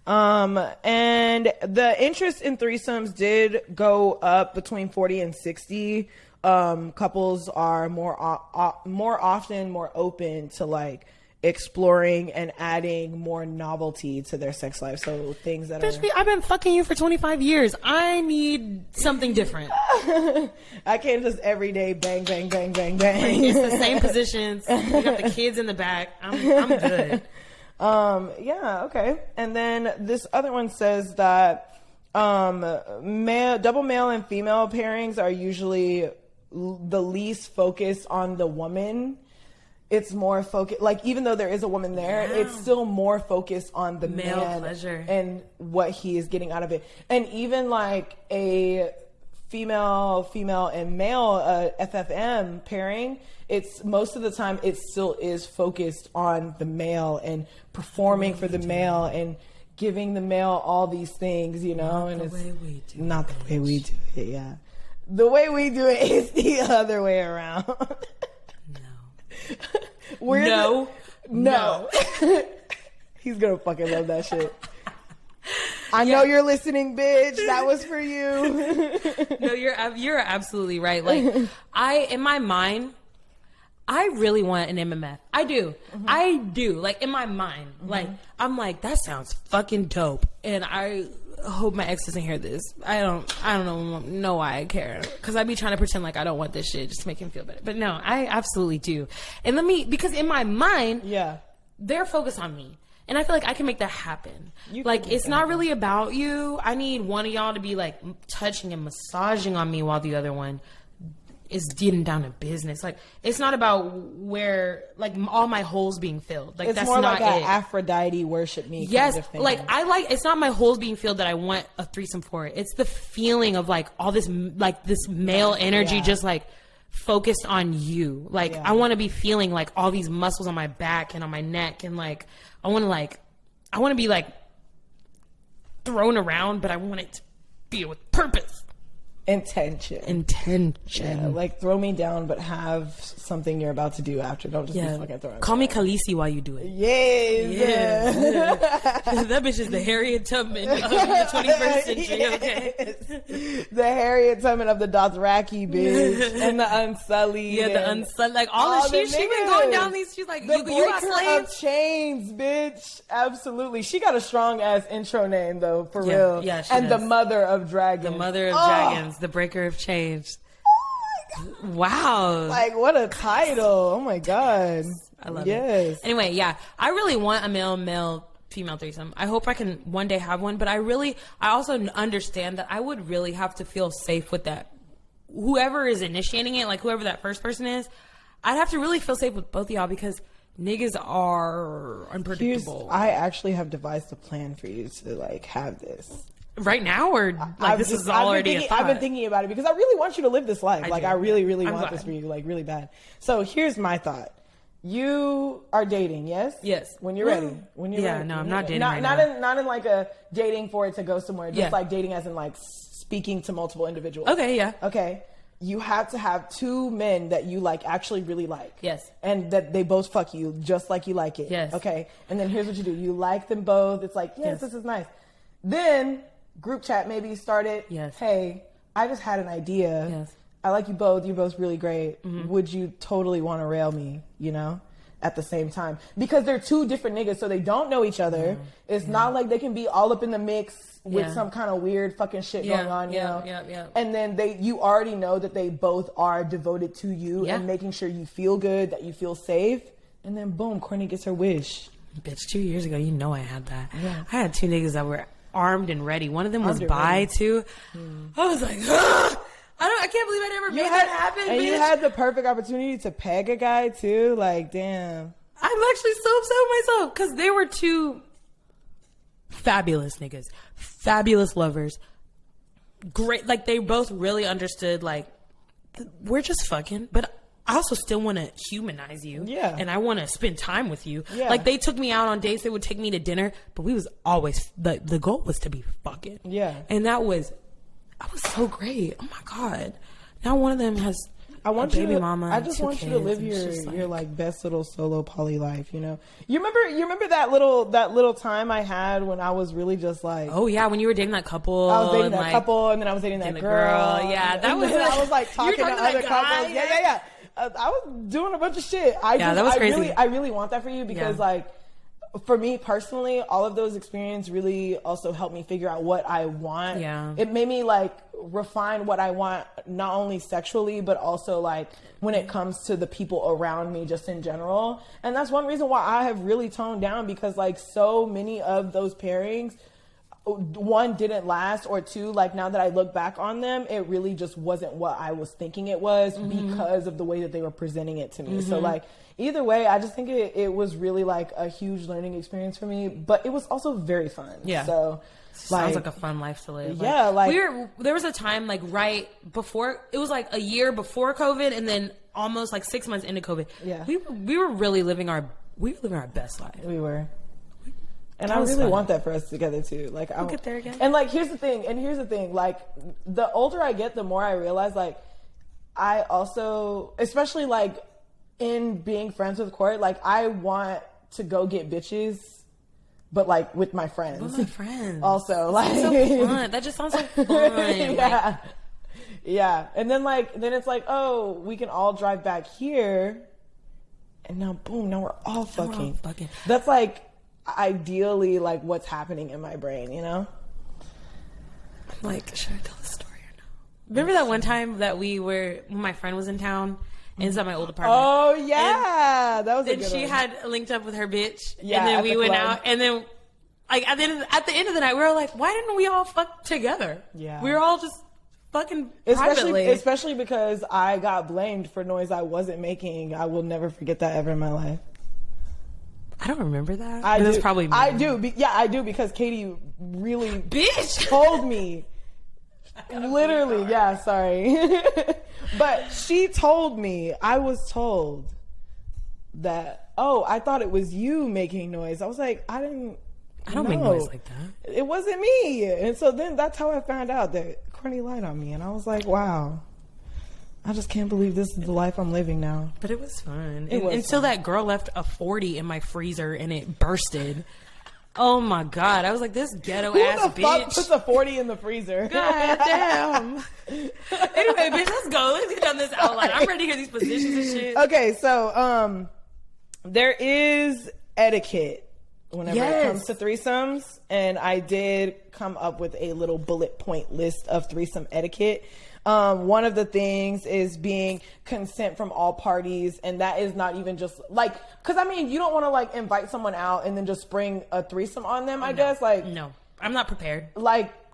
And the interest in threesomes did go up between 40 and 60. Couples are more often more open to like exploring and adding more novelty to their sex life. So things that I've been fucking you for 25 years. I need something different. I can't just every day bang, bang, bang, bang, bang. It's the same positions. You got the kids in the back. I'm good. Okay. And then this other one says that double male and female pairings are usually the least focused on the woman. It's more focused, like even though there is a woman there, it's still more focused on the male man pleasure and what he is getting out of it. And even like a female and male FFM pairing, it's most of the time it still is focused on the male and performing for the male and giving the male all these things, you know. Not the way we do it. Yeah, the way we do it is the other way around. No. He's gonna fucking love that shit. I know you're listening, bitch. That was for you. No, you're absolutely right. Like in my mind, I really want an MMF. I do. Mm-hmm. I do. Like in my mind, like I'm like, that sounds fucking dope. And I hope my ex doesn't hear this. I don't know why I care. Cause I be trying to pretend like I don't want this shit just to make him feel better. But no, I absolutely do. And because in my mind, they're focused on me. And I feel like I can make that happen. Like, it's not really about you. I need one of y'all to be like touching and massaging on me while the other one is getting down to business. Like, it's not about where, like, all my holes being filled. Like, it's that's more not like an it. Aphrodite worship me yes, kind of thing. Like, it's not my holes being filled that I want a threesome for. It's the feeling of, like, all this, like, this male energy just, like, focused on you. Like, I want to be feeling, like, all these muscles on my back and on my neck. And, like, I want to be, like, thrown around, but I want it to be with purpose. Intention. Yeah, like throw me down, but have something you're about to do after. Don't just be fucking throwing. Call me Khaleesi while you do it. Yes. That bitch is the Harriet Tubman of the 21st century. Okay. The Harriet Tubman of the Dothraki, bitch, and the Unsullied. Yeah, the Unsullied. Like all the shit. She been going down these. She's like, you got slaves? Of chains, bitch. Absolutely. She got a strong ass intro name though, for real. Yeah, she and does. the Mother of Dragons. The Mother of Dragons. The Breaker of Chains. Wow. Like, what a title. Oh, my God. I love it. Anyway, I really want a male female threesome. I hope I can one day have one, but I also understand that I would really have to feel safe with that. Whoever is initiating it, like whoever that first person is, I'd have to really feel safe with both of y'all because niggas are unpredictable. I actually have devised a plan for you to like have this. Right now, or like this is already a thought? I've been thinking about it because I really want you to live this life. I really, really want this for you, like really bad. So here's my thought. You are dating, yes? Yes. When you're ready. When you're ready. No, I'm not dating right not now. Not in like a dating for it to go somewhere. Just like dating as in like speaking to multiple individuals. Okay, yeah. Okay. You have to have two men that you like actually really like. Yes. And that they both fuck you just like you like it. Yes. Okay. And then here's what you do. You like them both. It's like, yes. This is nice. Then group chat maybe started. Yes. Hey, I just had an idea. Yes. I like you both. You're both really great. Mm-hmm. Would you totally want to rail me, you know, at the same time? Because they're two different niggas, so they don't know each other. Yeah. It's not like they can be all up in the mix with some kind of weird fucking shit going on, you know? Yeah. And then you already know that they both are devoted to you and making sure you feel good, that you feel safe. And then boom, Courtney gets her wish. Bitch, 2 years ago, you know I had that. Yeah. I had two niggas that were armed and ready. One of them was bi, too. I was like, ugh! I can't believe I never made that happen, and bitch. you had the perfect opportunity to peg a guy too. Like, damn. I'm actually so upset with myself because they were two fabulous niggas, fabulous lovers. Great, like they both really understood. Like, we're just fucking, but I also still want to humanize you. Yeah. And I want to spend time with you. Yeah. Like they took me out on dates. They would take me to dinner, but we was always the goal was to be fucking. Yeah. And that was so great. Oh my God. Now one of them has a baby mama. I just want you to live your like best little solo poly life, you know. You remember that little time I had when I was really just like, oh yeah, when you were dating that couple. I was dating that couple and then I was dating that girl. Yeah, that was I was like talking to other couples. Yeah. I was doing a bunch of shit. That was crazy. I really want that for you because like for me personally, all of those experiences really also helped me figure out what I want. Yeah. It made me like refine what I want, not only sexually, but also like when it comes to the people around me just in general. And that's one reason why I have really toned down because like so many of those pairings, one, didn't last, or two, like now that I look back on them, it really just wasn't what I was thinking it was because of the way that they were presenting it to me. So like either way, I just think it was really like a huge learning experience for me, but it was also very fun. Yeah. So sounds like a fun life to live. Yeah. Like there was a time like right before, it was like a year before COVID and then almost like 6 months into COVID. Yeah. We were really living our best life. We were. And I really want that for us together too. Like I'll get there again. And like here's the thing. Like the older I get, the more I realize like I also, especially like in being friends with Court, like I want to go get bitches, but like with my friends. With my friends. Also, like so fun. That just sounds so fun. Yeah. Yeah. And then it's like, oh, we can all drive back here. And now boom, now we're all fucking. That's like ideally like what's happening in my brain, you know? Like, should I tell the story or no? Remember that one time that when my friend was in town and it's at my old apartment? Oh yeah, and that was a good she one. had linked up with her bitch. Yeah, and then we went club. out and then like at the end of the night we were like, why didn't we all fuck together? Yeah. We were all just fucking privately. Especially because I got blamed for noise I wasn't making. I will never forget that ever in my life. I don't remember that. I do. That's probably me. I do. I do because Katie really bitch told me. Literally, yeah, sorry. But she told me, I was told that, oh, I thought it was you making noise. I was like, I don't make noise like that. It wasn't me. And so then that's how I found out that Courtney lied on me. And I was like, wow. I just can't believe this is the life I'm living now. But it was fun. Until that girl left a 40 in my freezer and it bursted. Oh my God. I was like, this ghetto ass bitch. Who the fuck puts a 40 in the freezer? God damn. Anyway, bitch, let's go. Let's get down this outline. I'm ready to hear these positions and shit. Okay, so there is etiquette whenever it comes to threesomes. And I did come up with a little bullet point list of threesome etiquette. One of the things is being consent from all parties. And that is not even just like, cause I mean, you don't want to like invite someone out and then just spring a threesome on them, I guess. Like, no, I'm not prepared.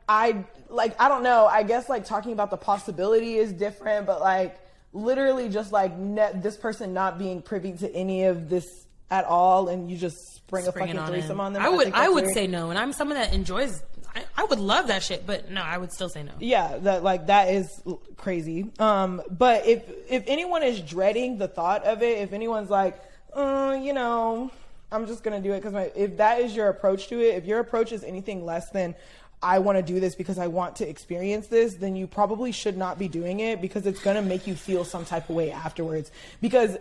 I don't know. I guess like talking about the possibility is different, but like literally just like this person not being privy to any of this at all, and you just spring a fucking threesome on them. I would say no, and I'm someone that enjoys. I would love that shit, but no, I would still say no. Yeah, that is crazy. But if anyone is dreading the thought of it, if anyone's like, you know, I'm just gonna do it because if that is your approach to it, if your approach is anything less than I want to do this because I want to experience this, then you probably should not be doing it, because it's going to make you feel some type of way afterwards. Because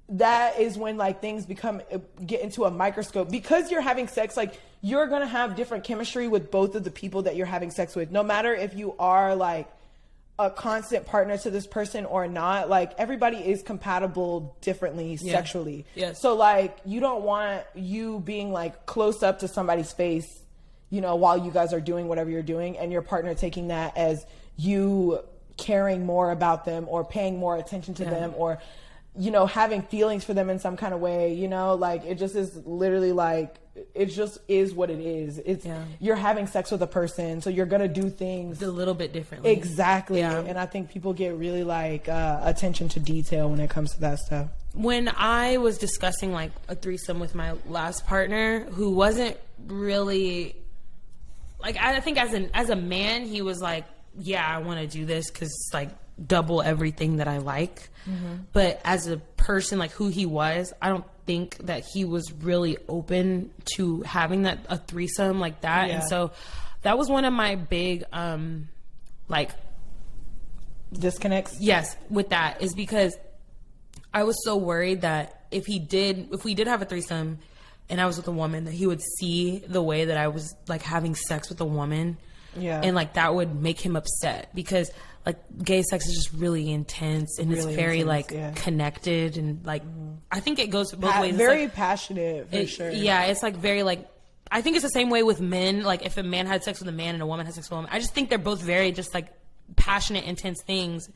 that is when like things get into a microscope, because you're having sex, like you're going to have different chemistry with both of the people that you're having sex with, no matter if you are like a constant partner to this person or not. Like everybody is compatible differently sexually. Yes. So like you don't want you being like close up to somebody's face, you know, while you guys are doing whatever you're doing, and your partner taking that as you caring more about them or paying more attention to them, or, you know, having feelings for them in some kind of way, you know, like it just is literally like, it just is what it is. It's you're having sex with a person, so you're going to do things a little bit differently. Exactly. Yeah. And I think people get really like attention to detail when it comes to that stuff. When I was discussing like a threesome with my last partner, who wasn't really like, I think as a man, he was like, yeah, I want to do this because it's like double everything that I like. Mm-hmm. But as a person, like who he was, I don't think that he was really open to having a threesome like that. Yeah. And so that was one of my big, like disconnects. Yes, with that, is because I was so worried that if we did have a threesome and I was with a woman, that he would see the way that I was like having sex with a woman. Yeah. And like that would make him upset, because like gay sex is just really intense, and really it's very connected, and like I think it goes both ways. Very like, passionate for sure. Yeah, it's like very like, I think it's the same way with men. Like if a man had sex with a man and a woman had sex with a woman, I just think they're both very just like passionate, intense things.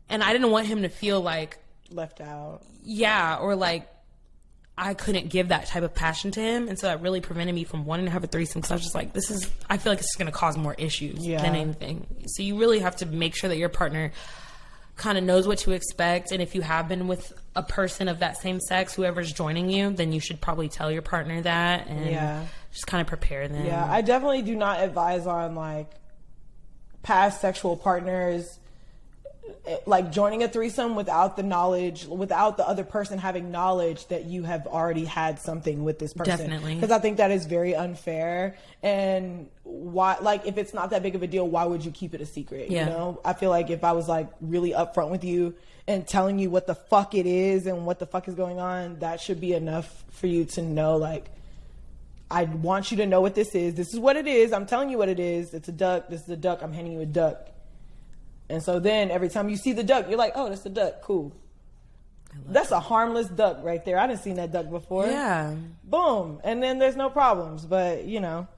And I didn't want him to feel like left out. Yeah, or like I couldn't give that type of passion to him. And so that really prevented me from wanting to have a threesome, because I was just like, I feel like it's going to cause more issues than anything. So you really have to make sure that your partner kind of knows what to expect. And if you have been with a person of that same sex, whoever's joining you, then you should probably tell your partner that and just kind of prepare them. Yeah, I definitely do not advise on like past sexual partners like joining a threesome without the other person having knowledge that you have already had something with this person. Definitely. Because I think that is very unfair. And why, like, if it's not that big of a deal, why would you keep it a secret? Yeah. You know, I feel like if I was like really upfront with you and telling you what the fuck it is and what the fuck is going on, that should be enough for you to know, like, I want you to know what this is. This is what it is. I'm telling you what it is. It's a duck. This is a duck. I'm handing you a duck. And so then every time you see the duck, you're like, oh, that's a duck. Cool. That's a harmless duck right there. I didn't seen that duck before. Yeah. Boom. And then there's no problems. But, you know,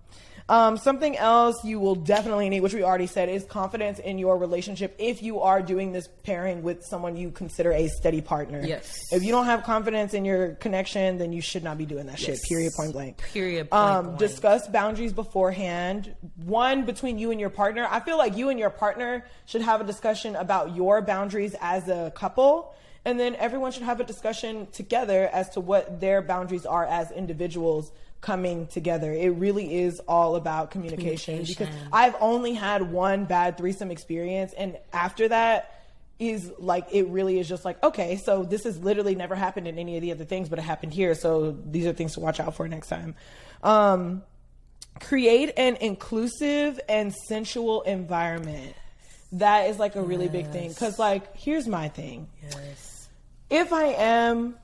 something else you will definitely need, which we already said, is confidence in your relationship if you are doing this pairing with someone you consider a steady partner. Yes. If you don't have confidence in your connection, then you should not be doing that shit. Period, point blank. Period, point blank. Discuss boundaries beforehand. One, between you and your partner. I feel like you and your partner should have a discussion about your boundaries as a couple. And then everyone should have a discussion together as to what their boundaries are as individuals coming together. It really is all about communication. Because I've only had one bad threesome experience, and after that is like, it really is just like, okay, so this has literally never happened in any of the other things, but it happened here, so these are things to watch out for next time. Create an inclusive and sensual environment. That is like a really big thing, because like, here's my thing. If I am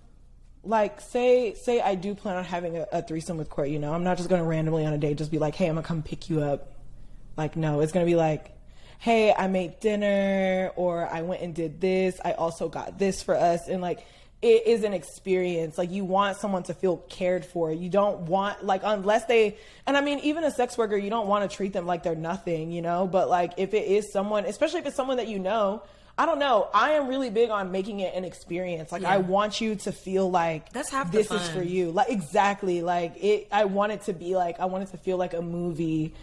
like, say I do plan on having a threesome with Court, you know, I'm not just going to randomly on a date just be like, hey, I'm going to come pick you up. Like, no, it's going to be like, hey, I made dinner, or I went and did this. I also got this for us. And like, it is an experience. Like, you want someone to feel cared for. You don't want, like, unless they, and I mean, even a sex worker, you don't want to treat them like they're nothing, you know? But, like, if it is someone, especially if it's someone that you know, I don't know. I am really big on making it an experience. Like, I want you to feel like that's half this the fun. is for you. Like, exactly. Like, I want it to be like, I want it to feel like a movie.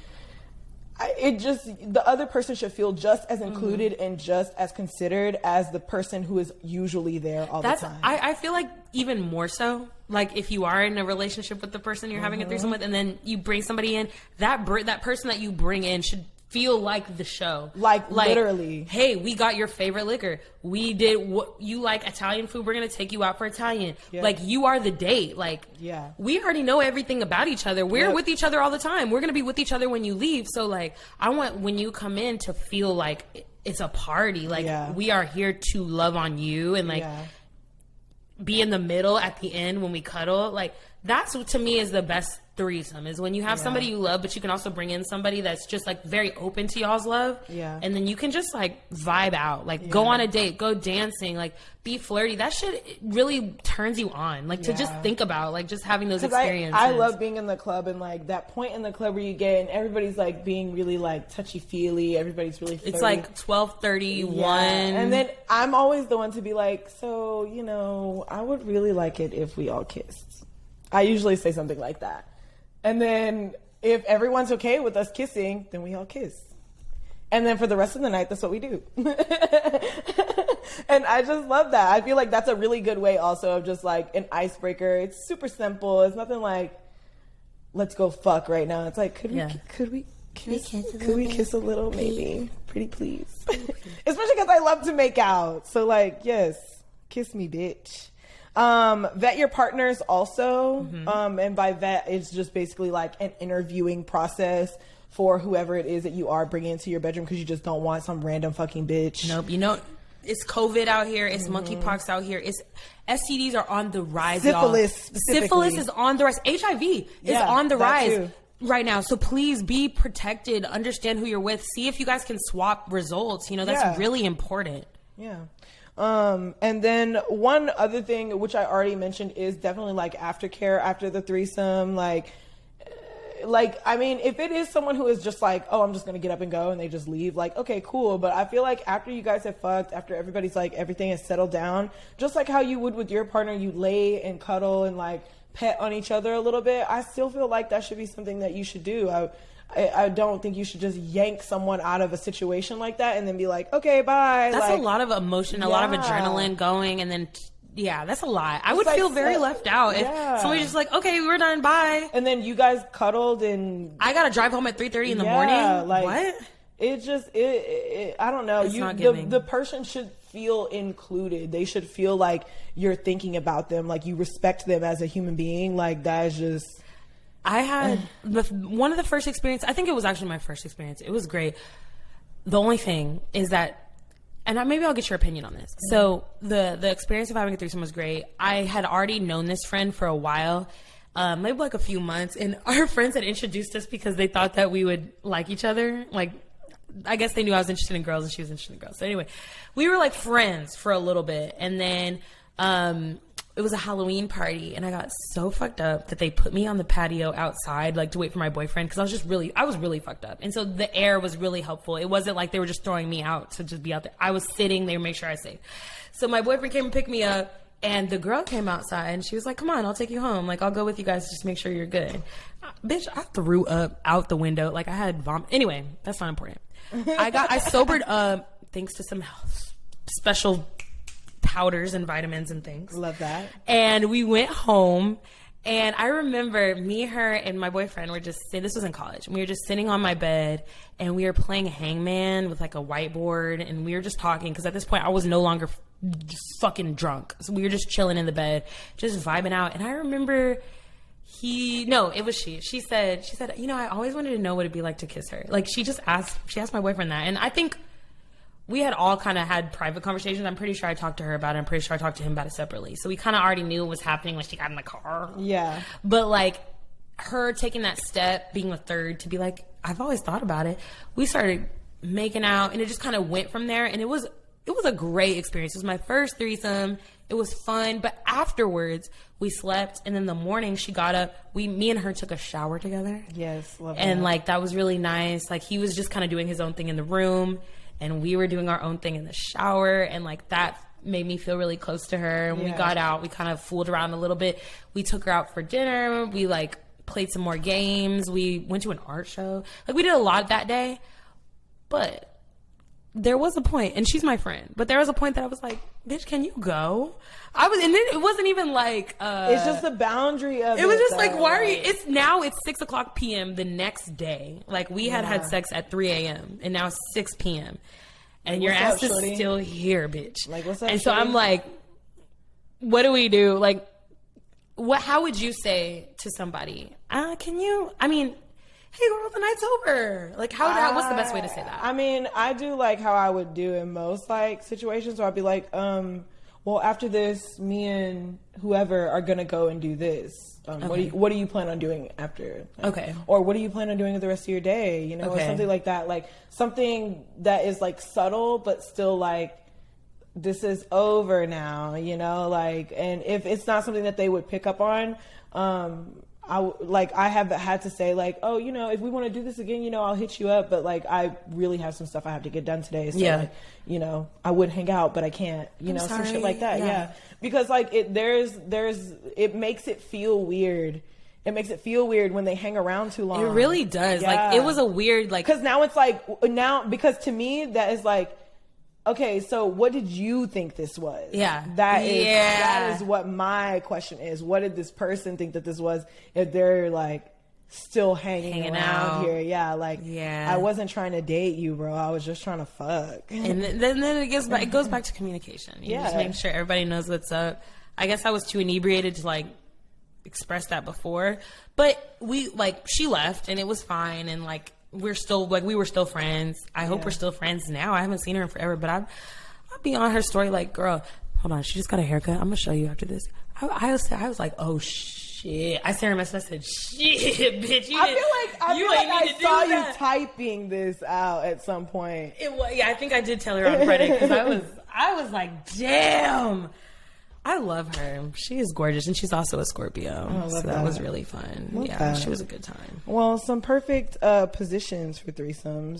The other person should feel just as included and just as considered as the person who is usually there all the time. I feel like even more so, like, if you are in a relationship with the person you're having a threesome with, and then you bring somebody in, that person that you bring in should feel like the show. Like literally. Hey, we got your favorite liquor. We did what you like, Italian food. We're going to take you out for Italian. Yeah. Like, you are the date. Like, we already know everything about each other. We're with each other all the time. We're going to be with each other when you leave. So, like, I want when you come in to feel like it's a party. Like, we are here to love on you and, like, be in the middle at the end when we cuddle. Like, that's what, to me, is the best threesome, is when you have somebody you love, but you can also bring in somebody that's just, like, very open to y'all's love. And then you can just, like, vibe out, like, go on a date, go dancing, like, be flirty. That shit really turns you on, like, to just think about, like, just having those experiences. I love being in the club, and, like, that point in the club where you get and everybody's, like, being really, like, touchy-feely. Everybody's really flirty. It's like 12:31. And then I'm always the one to be like, so, you know, I would really like it if we all kissed. I usually say something like that. And then if everyone's okay with us kissing, then we all kiss. And then for the rest of the night, that's what we do. And I just love that. I feel like that's a really good way also of just, like, an icebreaker. It's super simple. It's nothing like, let's go fuck right now. It's like, could we kiss a little, maybe? Pretty please. Especially because I love to make out. So, like, yes, kiss me, bitch. Vet your partners also. And by vet, it's just basically like an interviewing process for whoever it is that you are bringing into your bedroom, because you just don't want some random fucking bitch. Nope. You know, it's COVID out here. It's monkeypox out here. It's STDs are on the rise. Syphilis is on the rise. HIV is on the rise right now. So please be protected. Understand who you're with. See if you guys can swap results. You know, that's really important. Yeah. And then one other thing, which I already mentioned, is definitely, like, aftercare after the threesome. Like, I mean, if it is someone who is just like, oh, I'm just going to get up and go, and they just leave, like, okay, cool. But I feel like after you guys have fucked, after everybody's, like, everything has settled down, just like how you would with your partner, you lay and cuddle and, like, pet on each other a little bit. I still feel like that should be something that you should do. I don't think you should just yank someone out of a situation like that and then be like, okay, bye. That's like, a lot of emotion, a lot of adrenaline going, and then that's a lot. I would feel very left out if somebody just like, okay, we're done, bye. And then you guys cuddled and I gotta drive home at 3:30 in the morning. Like, what? It just I don't know. The person should feel included. They should feel like you're thinking about them, like you respect them as a human being. Like, that is just. I had one of the first experience. I think it was actually my first experience. It was great. The only thing is that, and maybe I'll get your opinion on this. So the experience of having a threesome was great. I had already known this friend for a while, maybe like a few months, and our friends had introduced us because they thought that we would like each other. Like, I guess they knew I was interested in girls and she was interested in girls. So anyway, we were like friends for a little bit, and then it was a Halloween party, and I got so fucked up that they put me on the patio outside, like, to wait for my boyfriend, because I was really fucked up. And so the air was really helpful. It wasn't like they were just throwing me out to just be out there. I was sitting there, make sure I stayed. So my boyfriend came and picked me up, and the girl came outside, and she was like, come on, I'll take you home. Like, I'll go with you guys to just make sure you're good. Bitch, I threw up out the window. Like, I had vomit. Anyway, that's not important. I sobered up thanks to some special powders and vitamins and things. Love that. And we went home, and I remember me, her, and my boyfriend were just sitting. This was in college. And we were just sitting on my bed, and we were playing hangman with, like, a whiteboard, and we were just talking, because at this point I was no longer fucking drunk. So we were just chilling in the bed, just vibing out. And I remember it was she. She said, you know, I always wanted to know what it'd be like to kiss her. Like, she asked my boyfriend that. And I think we had all kind of had private conversations. I'm pretty sure I talked to her about it. I'm pretty sure I talked to him about it separately. So we kind of already knew what was happening when she got in the car. Yeah. But, like, her taking that step, being a third, to be like, I've always thought about it. We started making out, and it just kind of went from there. And it was it was a great experience. It was my first threesome. It was fun, but afterwards we slept, and in the morning she got up. Me and her took a shower together. Yes, love and that. like that was really nice. Like he was just kind of doing his own thing in the room, and we were doing our own thing in the shower, and like that made me feel really close to her. And we got out. We kind of fooled around a little bit. We took her out for dinner. We like played some more games. We went to an art show. Like we did a lot that day, but there was a point, and she's my friend, but there was a point that I was like, bitch, can you go? And then it wasn't even like, it's just the boundary of it. It was just like, why are you, it's 6:00 p.m. the next day. Like we had sex at 3 a.m. and now it's 6 p.m. and your ass is still here, bitch. Like, what's up, and so shorty? I'm like, what do we do? Like, how would you say to somebody, hey girl, the night's over. Like what's the best way to say that? I mean, I do like how I would do in most like situations where I'd be like, well, after this, me and whoever are gonna go and do this. What do you plan on doing after? Okay. Or what do you plan on doing with the rest of your day? You know, or something like that. Like something that is like subtle but still like, this is over now, you know, like, and if it's not something that they would pick up on, I have had to say like, oh, you know, if we want to do this again, you know, I'll hit you up, but like I really have some stuff I have to get done today, so like, you know, I would hang out, but I can't, you know, some shit like that. Because like it makes it feel weird. It makes it feel weird when they hang around too long. It really does. Like it was a weird like, because now it's like because to me that is like, okay, so what did you think this was? That is what my question is. What did this person think that this was if they're like still hanging around here? I wasn't trying to date you, bro. I was just trying to fuck. And then it goes back to communication. You just make sure everybody knows what's up. I guess I was too inebriated to like express that before, but she left and it was fine, and like we were still friends. I hope we're still friends now. I haven't seen her in forever, but I'll be on her story like, girl, hold on, she just got a haircut. I'm gonna show you after this. I was like, oh shit. I sent her a message. I said, shit, bitch. I saw you typing this out at some point. I think I did tell her on Friday because I was like, damn. I love her. She is gorgeous, and she's also a Scorpio. So that was really fun. She was a good time. Well, some perfect positions for threesomes.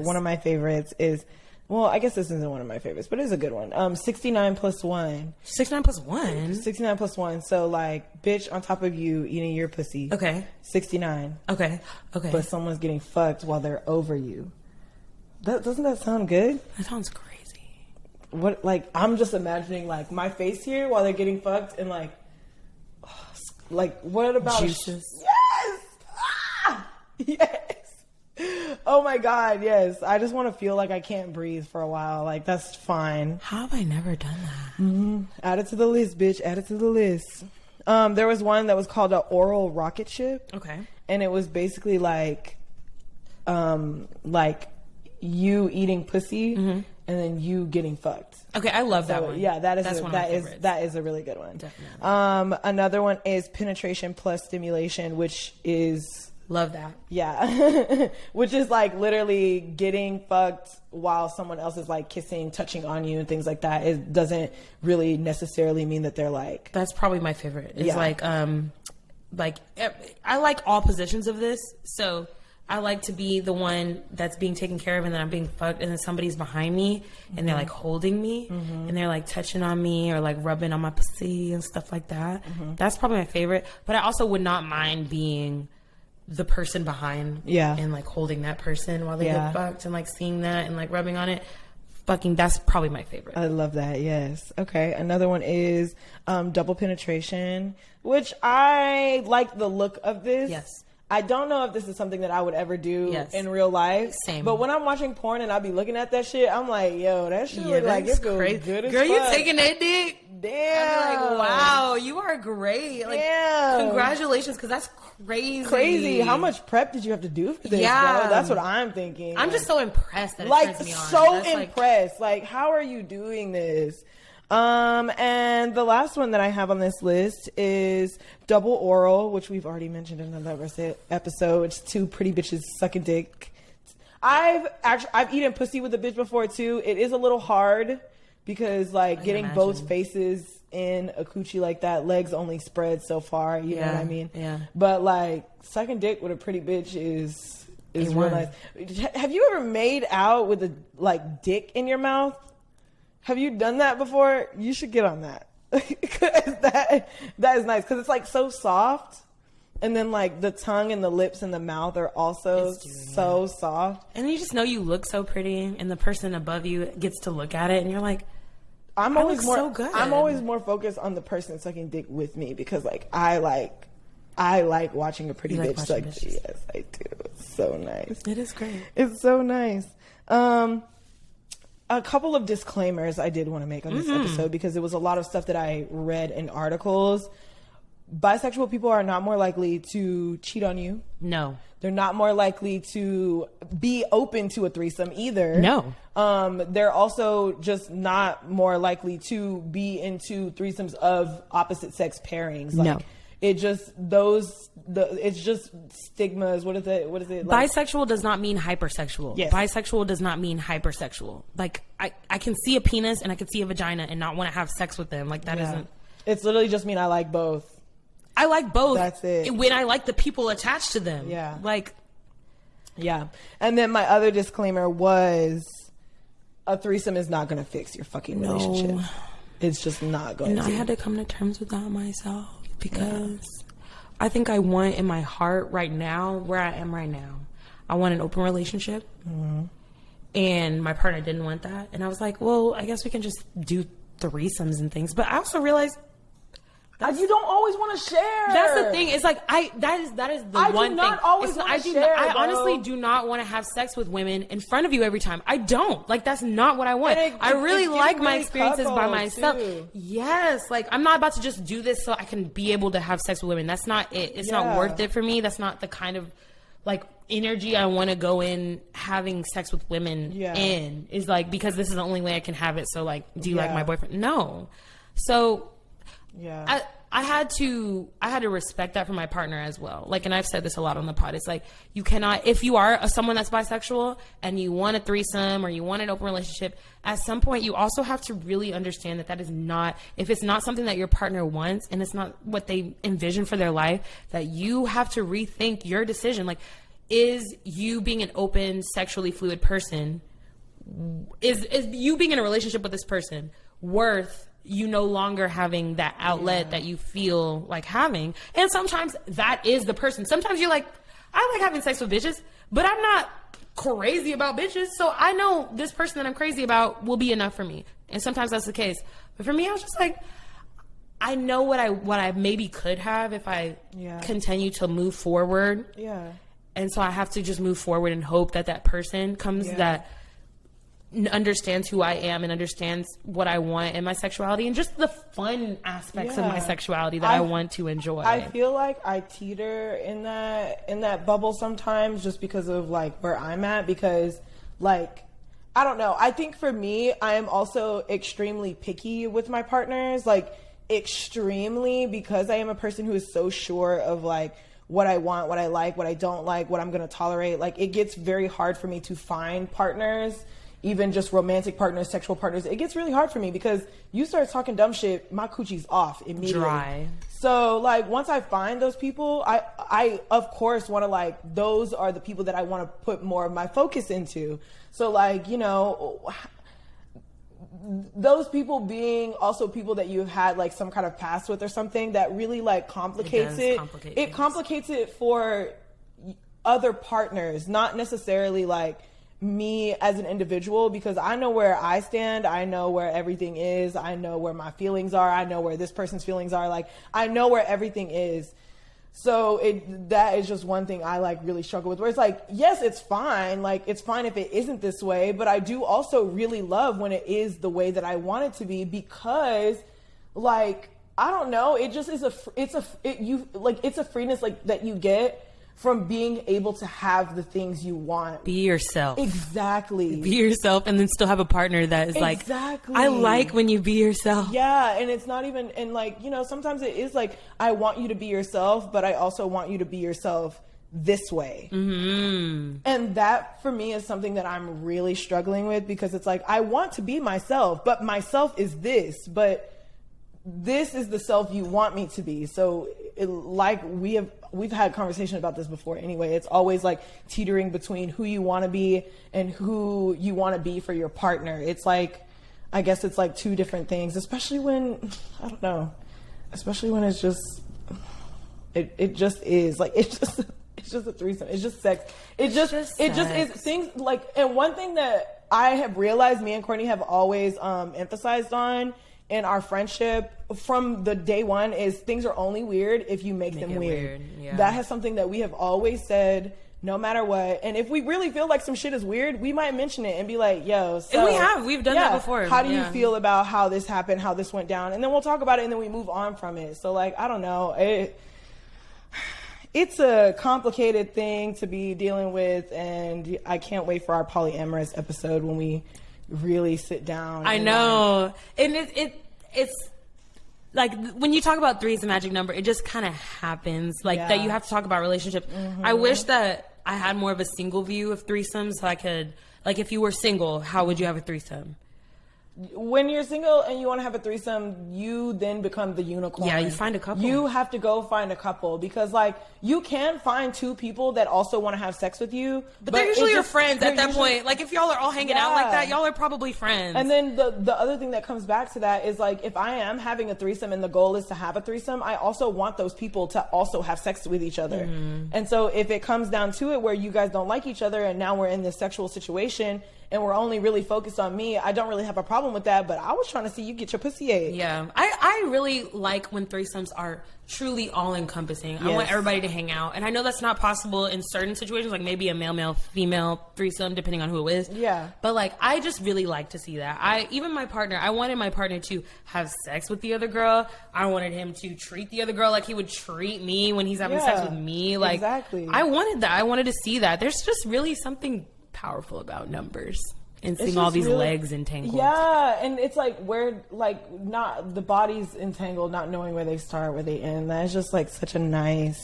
One of my favorites is, well, I guess this isn't one of my favorites, but it's a good one. 69 plus 1. 69 plus 1? 69 plus 1. So, like, bitch on top of you eating your pussy. Okay. 69. Okay. But someone's getting fucked while they're over you. Doesn't that sound good? That sounds crazy. What, like, I'm just imagining like my face here while they're getting fucked, and like what about juices? Yes. Oh my god, yes. I just want to feel like I can't breathe for a while. Like, that's fine. How have I never done that? Mm-hmm. Add it to the list, bitch. Add it to the list. There was one that was called an oral rocket ship. Okay. And it was basically like you eating pussy, and then you getting fucked. Okay, I love that one. Yeah, that is a really good one. Definitely. Another one is penetration plus stimulation, which is love that. Yeah, which is like literally getting fucked while someone else is like kissing, touching on you, and things like that. It doesn't really necessarily mean that they're like. That's probably my favorite. It's like I like all positions of this, so. I like to be the one that's being taken care of, and then I'm being fucked, and then somebody's behind me, and they're like holding me, and they're like touching on me or like rubbing on my pussy and stuff like that. That's probably my favorite. But I also would not mind being the person behind, and like holding that person while they get fucked, and like seeing that and like rubbing on it. Fucking, that's probably my favorite. I love that. Yes. Okay. Another one is double penetration, which I like the look of this. Yes. I don't know if this is something that I would ever do in real life. Same. But when I'm watching porn and I be looking at that shit, I'm like, yo, that shit look like it feels good as fuck. Girl, you taking that dick? Damn. I'm like, wow, you are great. Like, congratulations, because that's crazy. Crazy. How much prep did you have to do for this, bro? That's what I'm thinking. I'm just so impressed that it turns me on. So impressed. Like, how are you doing this? And the last one that I have on this list is double oral, which we've already mentioned in another episode. It's two pretty bitches sucking dick. I've eaten pussy with a bitch before too. It is a little hard because like getting both faces in a coochie like that, legs only spread so far. You know what I mean? Yeah. But like sucking dick with a pretty bitch is real nice. Have you ever made out with a like dick in your mouth? Have you done that before? You should get on that. Cause that is nice because it's like so soft. And then, like, the tongue and the lips and the mouth are also so soft. And you just know you look so pretty, and the person above you gets to look at it, and you're like, I'm always so good. I'm always more focused on the person sucking dick with me because, like, I like watching a pretty bitch suck. Yes, I do. It's so nice. It is great. It's so nice. A couple of disclaimers I did want to make on this episode because it was a lot of stuff that I read in articles. Bisexual people are not more likely to cheat on you. No. They're not more likely to be open to a threesome either. No. They're also just not more likely to be into threesomes of opposite sex pairings. Like, no. It's just stigmas. What is it? Like, bisexual does not mean hypersexual. Yes. Bisexual does not mean hypersexual. Like, I can see a penis and I can see a vagina and not want to have sex with them. Like, that isn't. It's literally just mean I like both. I like both. That's it. When I like the people attached to them. Yeah. Like. Yeah. And then my other disclaimer was a threesome is not going to fix your fucking relationship. It's just not going to. I had to come to terms with that myself because I think I want in my heart right now, where I am right now, I want an open relationship. Mm-hmm. And my partner didn't want that. And I was like, well, I guess we can just do threesomes and things. But I also realized you don't always want to share. That's the thing. It's like that is the one thing. I honestly do not want to have sex with women in front of you every time. I don't. Like, that's not what I want. I really like my experiences by myself. Too. Yes. Like, I'm not about to just do this so I can be able to have sex with women. That's not it. It's not worth it for me. That's not the kind of like energy I want to go in having sex with women in. Is like, because this is the only way I can have it. So like, do you like my boyfriend? No. So I had to respect that from my partner as well. Like, and I've said this a lot on the pod. It's like, you cannot, if you are someone that's bisexual and you want a threesome or you want an open relationship, at some point you also have to really understand that is not, if it's not something that your partner wants and it's not what they envision for their life, that you have to rethink your decision. Like, is you being an open, sexually fluid person, is you being in a relationship with this person worth you no longer having that outlet that you feel like having? And sometimes that is the person. Sometimes you're like, I like having sex with bitches, but I'm not crazy about bitches. So I know this person that I'm crazy about will be enough for me. And sometimes that's the case. But for me, I was just like, I know what I maybe could have if I continue to move forward. Yeah. And so I have to just move forward and hope that person comes that understands who I am and understands what I want in my sexuality and just the fun aspects of my sexuality that I want to enjoy. I feel like I teeter in that bubble sometimes just because of like where I'm at, because like, I don't know. I think for me, I am also extremely picky with my partners, like extremely, because I am a person who is so sure of like what I want, what I like, what I don't like, what I'm going to tolerate. Like, it gets very hard for me to find partners, even just romantic partners, sexual partners. It gets really hard for me because you start talking dumb shit, my coochie's off immediately. Dry. So like, once I find those people, I of course want to like, those are the people that I want to put more of my focus into. So like, you know, those people being also people that you've had like some kind of past with or something, that really like complicates it. It complicates it for other partners, not necessarily like me as an individual, because I know where I stand. I know where everything is. I know where my feelings are. I know where this person's feelings are. Like, I know where everything is. So that is just one thing I like really struggle with, where it's like, yes, it's fine. Like, it's fine if it isn't this way, but I do also really love when it is the way that I want it to be, because like, I don't know, it just is it's a freeness like that you get from being able to have the things you want. Be yourself. Exactly. Be yourself, and then still have a partner that is like, I like when you be yourself. Yeah, and it's not even, and like, you know, sometimes it is like, I want you to be yourself, but I also want you to be yourself this way. And that for me is something that I'm really struggling with, because it's like, I want to be myself, but myself is this, but this is the self you want me to be. So we've had conversation about this before anyway. It's always like teetering between who you want to be and who you want to be for your partner. It's like, I guess it's like two different things, especially when, I don't know, especially when it's just, it just is like, it's just a threesome. It's just sex. It just is things like, and one thing that I have realized me and Courtney have always emphasized on in our friendship from the day one is things are only weird if you make them weird. Yeah. That is something that we have always said, no matter what. And if we really feel like some shit is weird, we might mention it and be like, yo, so, and we've done that before. How do you feel about how this happened, how this went down? And then we'll talk about it and then we move on from it. So like, I don't know. It's a complicated thing to be dealing with, and I can't wait for our polyamorous episode when we really sit down. I know. And it's like when you talk about three is the magic number, it just kind of happens like that. You have to talk about relationships. I wish that I had more of a single view of threesomes, so I could, like, if you were single, how would you have a threesome? When you're single and you want to have a threesome, you then become the unicorn. Yeah, you find a couple. You have to go find a couple, because like you can find two people that also want to have sex with you, but they're usually your friends at that point. Like if y'all are all hanging out like that, y'all are probably friends. And then the other thing that comes back to that is like, if I am having a threesome and the goal is to have a threesome, I also want those people to also have sex with each other. And so if it comes down to it where you guys don't like each other and now we're in this sexual situation and we're only really focused on me, I don't really have a problem with that, but I was trying to see you get your pussy ate. Yeah. I really like when threesomes are truly all-encompassing. I want everybody to hang out. And I know that's not possible in certain situations, like maybe a male-female threesome, depending on who it is. Yeah. But, like, I just really like to see that. I wanted my partner to have sex with the other girl. I wanted him to treat the other girl like he would treat me when he's having sex with me. Like, exactly. I wanted that. I wanted to see that. There's just really something powerful about numbers and seeing all these legs entangled. Yeah, and it's like where, like, not the body's entangled, not knowing where they start, where they end. That's just like such a nice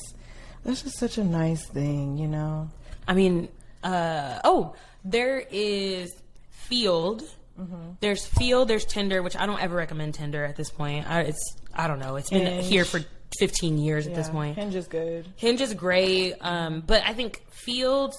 thing, you know? I mean, there is Field. There's Field, there's Tinder, which I don't ever recommend Tinder at this point. I don't know. It's been here for 15 years at this point. Hinge is good. Hinge is great. But I think Field,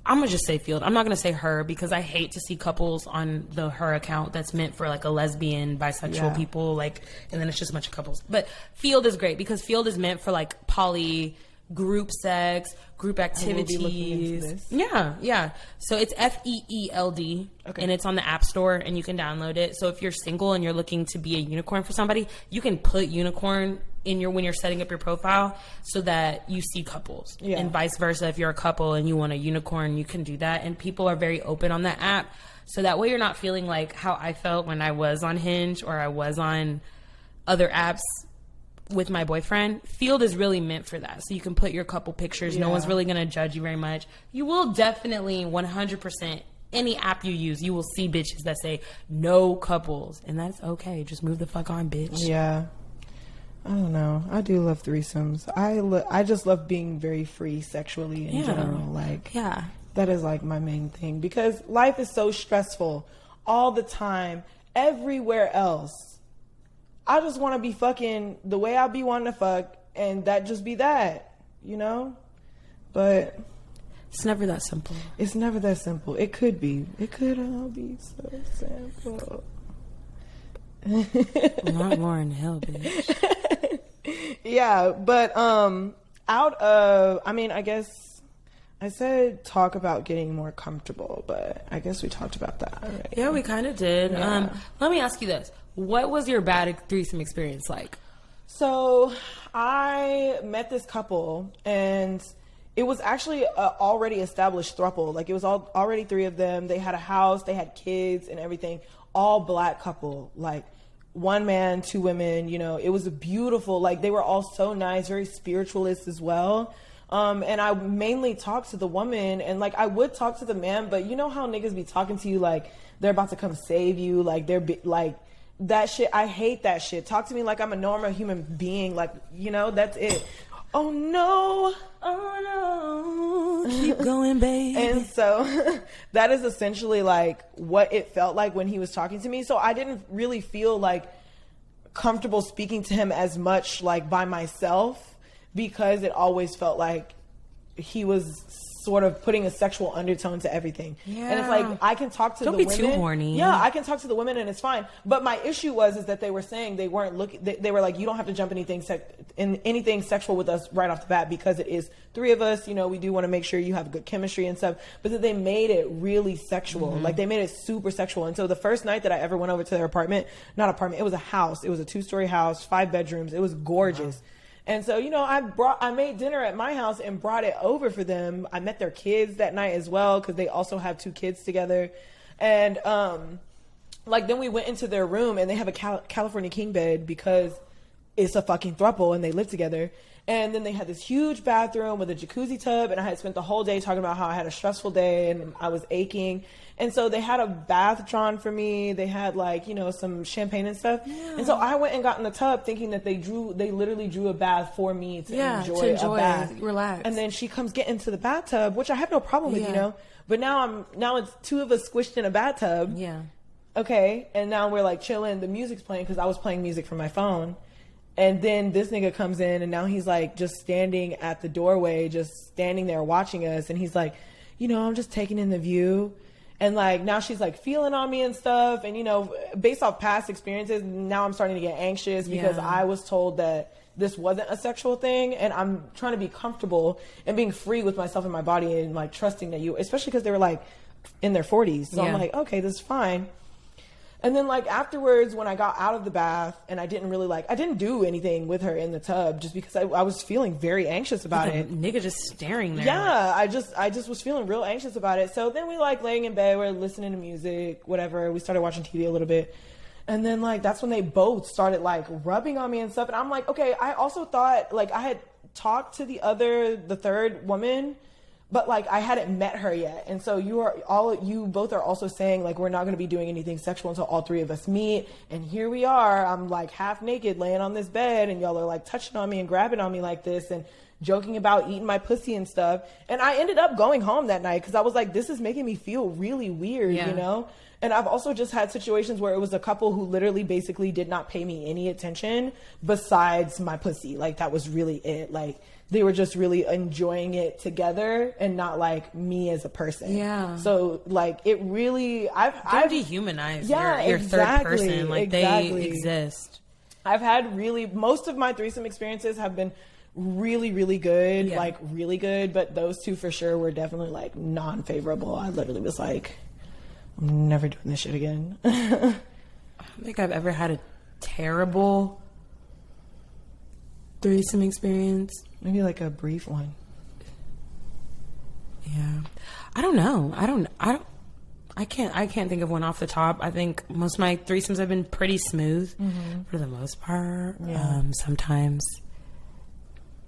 I'm going to just say Field. I'm not going to say Her, because I hate to see couples on the Her account that's meant for like a lesbian, bisexual people, like, and then it's just a bunch of couples. But Field is great because Field is meant for like poly, group sex, group activities. Yeah. So it's FEELD, and it's on the App Store, and you can download it. So if you're single and you're looking to be a unicorn for somebody, you can put unicorn in when you're setting up your profile so that you see couples, and vice versa. If you're a couple and you want a unicorn, you can do that. And people are very open on that app. So that way you're not feeling like how I felt when I was on Hinge or I was on other apps with my boyfriend. Field is really meant for that. So you can put your couple pictures. No one's really going to judge you very much. You will definitely 100%, any app you use, you will see bitches that say no couples. And that's okay. Just move the fuck on, bitch. Yeah. I don't know. I do love threesomes. I just love being very free sexually in general. Like, that is like my main thing, because life is so stressful all the time, everywhere else. I just want to be fucking the way I be wanting to fuck, and that just be that, you know? But it's never that simple. It's never that simple. It could be. It could all be so simple. Not more in hell, bitch. Yeah, but I guess I said talk about getting more comfortable, but I guess we talked about that already. Yeah, we kind of did. Let me ask you this. What was your bad threesome experience like? So I met this couple, and it was actually an already established throuple. Like, it was already three of them. They had a house, they had kids and everything. All black couple, like one man, two women, you know. It was a beautiful, like, they were all so nice, very spiritualist as well. And I mainly talked to the woman, and like I would talk to the man, but you know how niggas be talking to you like they're about to come save you, like like that shit. I hate that shit. Talk to me like I'm a normal human being, like, you know, that's it. oh no. Oh no. Keep going, baby. And so that is essentially like what it felt like when he was talking to me. So I didn't really feel like comfortable speaking to him as much like by myself, because it always felt like he was sort of putting a sexual undertone to everything. Yeah. And it's like, I can talk to Don't the be women. too horny. Yeah, I can talk to the women and it's fine. But my issue is that they were saying they weren't looking, they were like, you don't have to jump in anything sexual with us right off the bat, because it is 3 of us, you know, we do want to make sure you have good chemistry and stuff. But that they made it really sexual. Like they made it super sexual. And so the first night that I ever went over to their it was a house. It was a 2-story house, 5 bedrooms. It was gorgeous. Wow. And so, you know, I made dinner at my house and brought it over for them. I met their kids that night as well, because they also have 2 kids together. And like then we went into their room, and they have a California king bed because it's a fucking throuple and they live together. And then they had this huge bathroom with a jacuzzi tub, and I had spent the whole day talking about how I had a stressful day and I was aching. And so they had a bath drawn for me. They had like, you know, some champagne and stuff. Yeah. And so I went and got in the tub thinking that they literally drew a bath for me to enjoy a bath. Relax. And then she comes get into the bathtub, which I have no problem with, you know. But now it's 2 of us squished in a bathtub. Yeah. Okay. And now we're like chilling. The music's playing because I was playing music from my phone. And then this nigga comes in, and now he's like just standing at the doorway, just standing there watching us. And he's like, you know, I'm just taking in the view. And like now she's like feeling on me and stuff. And, you know, based off past experiences, now I'm starting to get anxious because I was told that this wasn't a sexual thing. And I'm trying to be comfortable and being free with myself and my body, and like trusting that especially because they were like in their 40s. So I'm like, okay, this is fine. And then like afterwards, when I got out of the bath, and I didn't do anything with her in the tub, just because I was feeling very anxious about it. Nigga just staring there. Yeah, I just was feeling real anxious about it. So then we like laying in bed, we're listening to music, whatever. We started watching TV a little bit. And then like that's when they both started like rubbing on me and stuff. And I'm like, okay, I also thought like I had talked to the 3rd woman, but like I hadn't met her yet. And so you both are also saying like we're not going to be doing anything sexual until all 3 of us meet. And here we are, I'm like half naked laying on this bed, and y'all are like touching on me and grabbing on me like this and joking about eating my pussy and stuff. And I ended up going home that night because I was like, this is making me feel really weird, you know? And I've also just had situations where it was a couple who literally basically did not pay me any attention besides my pussy. Like that was really it. Like they were just really enjoying it together and not like me as a person. Yeah. So like it really, I've dehumanize your third person. Like they exist. I've had most of my threesome experiences have been really, really good, like really good. But those 2 for sure were definitely like non-favorable. I literally was like, I'm never doing this shit again. I don't think I've ever had a terrible threesome experience. Maybe like a brief one. Yeah. I don't know. I can't think of one off the top. I think most of my threesomes have been pretty smooth for the most part. Yeah. Sometimes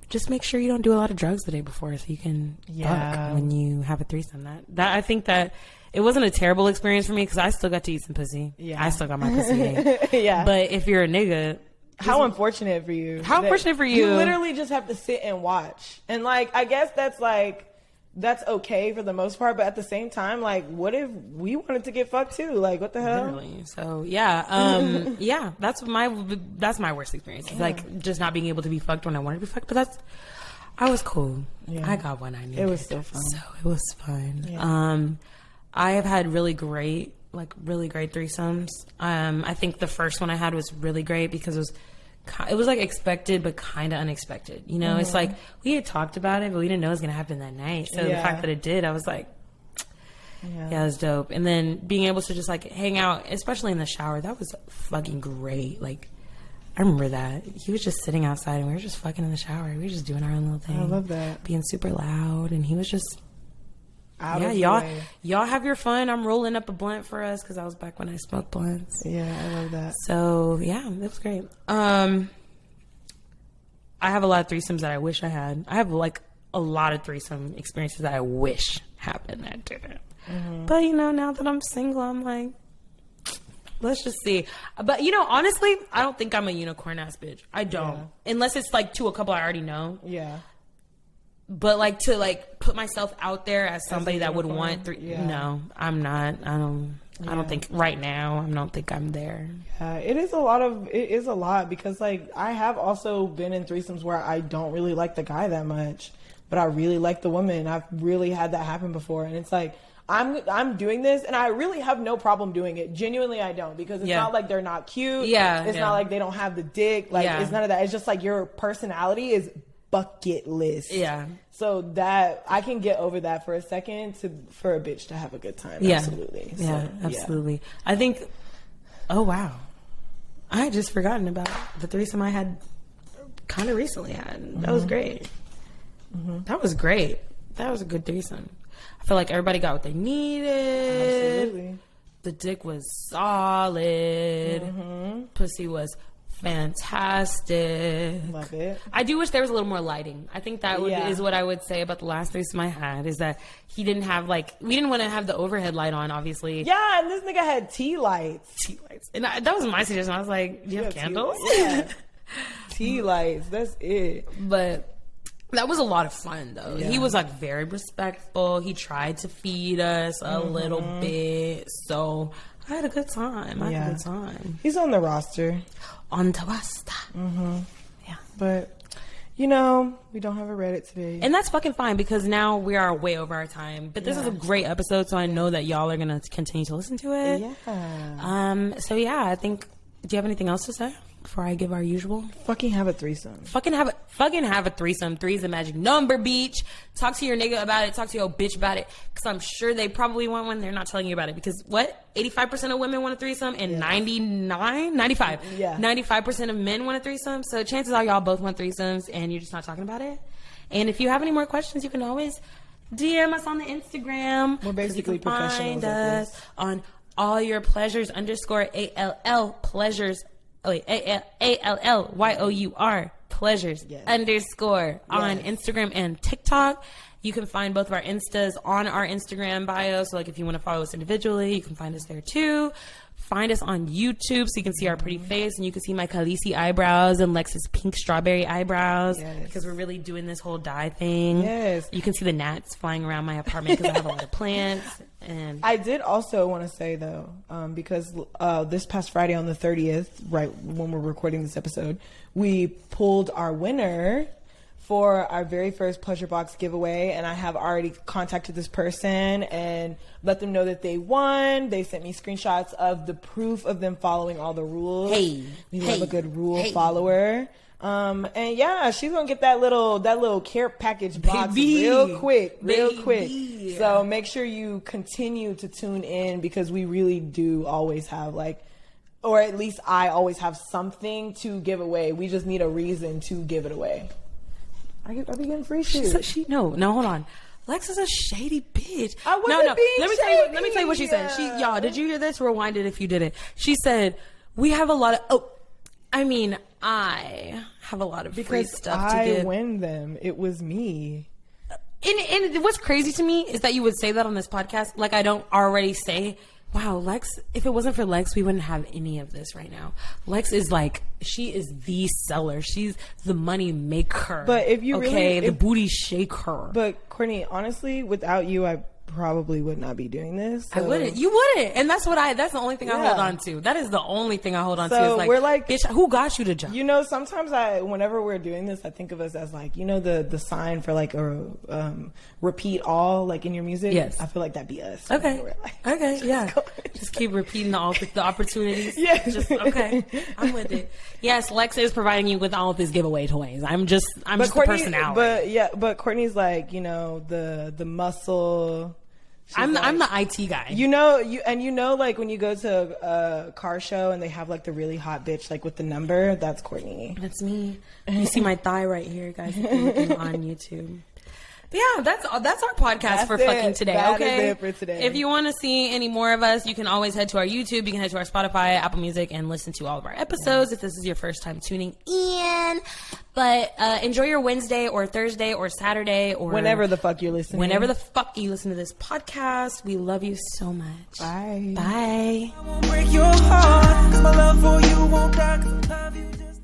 just make sure you don't do a lot of drugs the day before so you can fuck when you have a threesome. That I think that it wasn't a terrible experience for me because I still got to eat some pussy. Yeah. I still got my pussy ate. Yeah. But if you're a nigga, how unfortunate for you. How unfortunate for you. You literally just have to sit and watch. And like, I guess that's okay for the most part. But at the same time, like, what if we wanted to get fucked too? Like, what the hell? Literally. So yeah. Yeah, that's my worst experience. It's like just not being able to be fucked when I wanted to be fucked. But I was cool. Yeah. I got what I needed. It was still fun. So it was fun. Yeah. I have had really great threesomes. I think the first one I had was really great because it was like expected but kind of unexpected. You know, it's like we had talked about it, but we didn't know it was going to happen that night. So the fact that it did, I was like, yeah, it was dope. And then being able to just like hang out, especially in the shower, that was fucking great. Like, I remember that. He was just sitting outside and we were just fucking in the shower. We were just doing our own little thing. I love that. Being super loud. And he was just... y'all have your fun. I'm rolling up a blunt for us because I was back when I smoked blunts. Yeah, I love that. So yeah, it was great. I have a lot of threesomes that I wish I had. I have like a lot of threesome experiences that I wish happened that didn't. But you know, now that I'm single, I'm like, Let's just see. But, you know, honestly, I don't think I'm a unicorn ass bitch. I don't. Yeah. Unless it's like to a couple I already know. Yeah. But like to like put myself out there as somebody that would want three. Yeah. No, I'm not. I don't think right now. I don't think I'm there. Yeah, it is a lot because like I have also been in threesomes where I don't really like the guy that much, but I really like the woman. I've really had that happen before, and it's like I'm doing this, and I really have no problem doing it. Genuinely, I don't, because it's not like they're not cute. Yeah, it's not like they don't have the dick. Like it's none of that. It's just like your personality is bucket list. Yeah. So that I can get over that for a second for a bitch to have a good time. Yeah. Absolutely. Yeah, absolutely. I think. Oh wow, I had just forgotten about the threesome I had kind of recently had. That was great. That was great. That was a good threesome. I feel like everybody got what they needed. Absolutely. The dick was solid. Pussy was fantastic. Love it. I do wish there was a little more lighting. I think that is what I would say about the last threesome I had, is that he didn't have we didn't want to have the overhead light on, obviously. Yeah, and this nigga had tea lights. And that was my suggestion. I was like, do you have candles? Yeah. Tea lights, that's it. But that was a lot of fun, though. Yeah. He was like very respectful. He tried to feed us a little bit. So I had a good time. He's on the roster. On the roster. Yeah. But, you know, we don't have a Reddit today. And that's fucking fine, because now we are way over our time. But this is a great episode, so I know that y'all are going to continue to listen to it. Yeah. So, yeah, I think... Do you have anything else to say before I give our usual? Fucking have a threesome. Fucking have a threesome. 3 is the magic number, beach. Talk to your nigga about it. Talk to your bitch about it. Because I'm sure they probably want one. They're not telling you about it. Because what? 85% of women want a threesome, and 95 of men want a threesome. So chances are y'all both want threesomes, and you're just not talking about it. And if you have any more questions, you can always DM us on the Instagram. We're basically professionals. Find us on all your pleasures _ALL pleasures. Oh wait, ALLYOUR pleasures _ on Instagram and TikTok. You can find both of our Instas on our Instagram bio. So like if you want to follow us individually, you can find us there too. Find us on YouTube so you can see our pretty face, and you can see my Khaleesi eyebrows and Lex's pink strawberry eyebrows, because we're really doing this whole dye thing. Yes. You can see the gnats flying around my apartment because I have a lot of plants. And I did also want to say, though, because this past Friday on the 30th, right when we're recording this episode, we pulled our winner for our very first Pleasure Box giveaway, and I have already contacted this person and let them know that they won. They sent me screenshots of the proof of them following all the rules. We have a good rule follower. And yeah, she's gonna get that little care package box real quick. So make sure you continue to tune in, because we really do always have or at least I always have something to give away. We just need a reason to give it away. I be getting free shit. No, hold on. Lex is a shady bitch. I wasn't being shady. Let me tell you what she said. Y'all, did you hear this? Rewind it if you didn't. She said, we have a lot of... I have a lot of free stuff to give. I win them. It was me. And what's crazy to me is that you would say that on this podcast. Like, I don't already say... Wow, Lex, if it wasn't for Lex, we wouldn't have any of this right now. Lex is she is the seller. She's the money maker. But if you the booty shaker. But Courtney, honestly, without you, I probably would not be doing this. So. I wouldn't. You wouldn't. And that's the only thing I hold on to. That is the only thing I hold on to. Is we're like, bitch, who got you the job? You know, sometimes whenever we're doing this, I think of us as the sign for a repeat all, in your music. Yes. I feel like that'd be us. Okay. Okay. Yeah. Just keep repeating the opportunities. Yes. Okay. I'm with it. Yes. Lex is providing you with all of his giveaway toys. I'm just the personality. But Courtney's the muscle. I'm the IT guy. You know, when you go to a car show and they have the really hot bitch with the number, that's Courtney. That's me. You see my thigh right here, guys, if you're looking on YouTube. Yeah, that's our podcast That's for it. fucking today. That Okay, is it for today. If you want to see any more of us, you can always head to our YouTube. You can head to our Spotify, Apple Music, and listen to all of our episodes if this is your first time tuning in. But enjoy your Wednesday or Thursday or Saturday or Whenever the fuck you're listening. Whenever the fuck you listen to this podcast, we love you so much. Bye. Bye. I won't break your heart, 'cause my love for you won't die, 'cause I love you just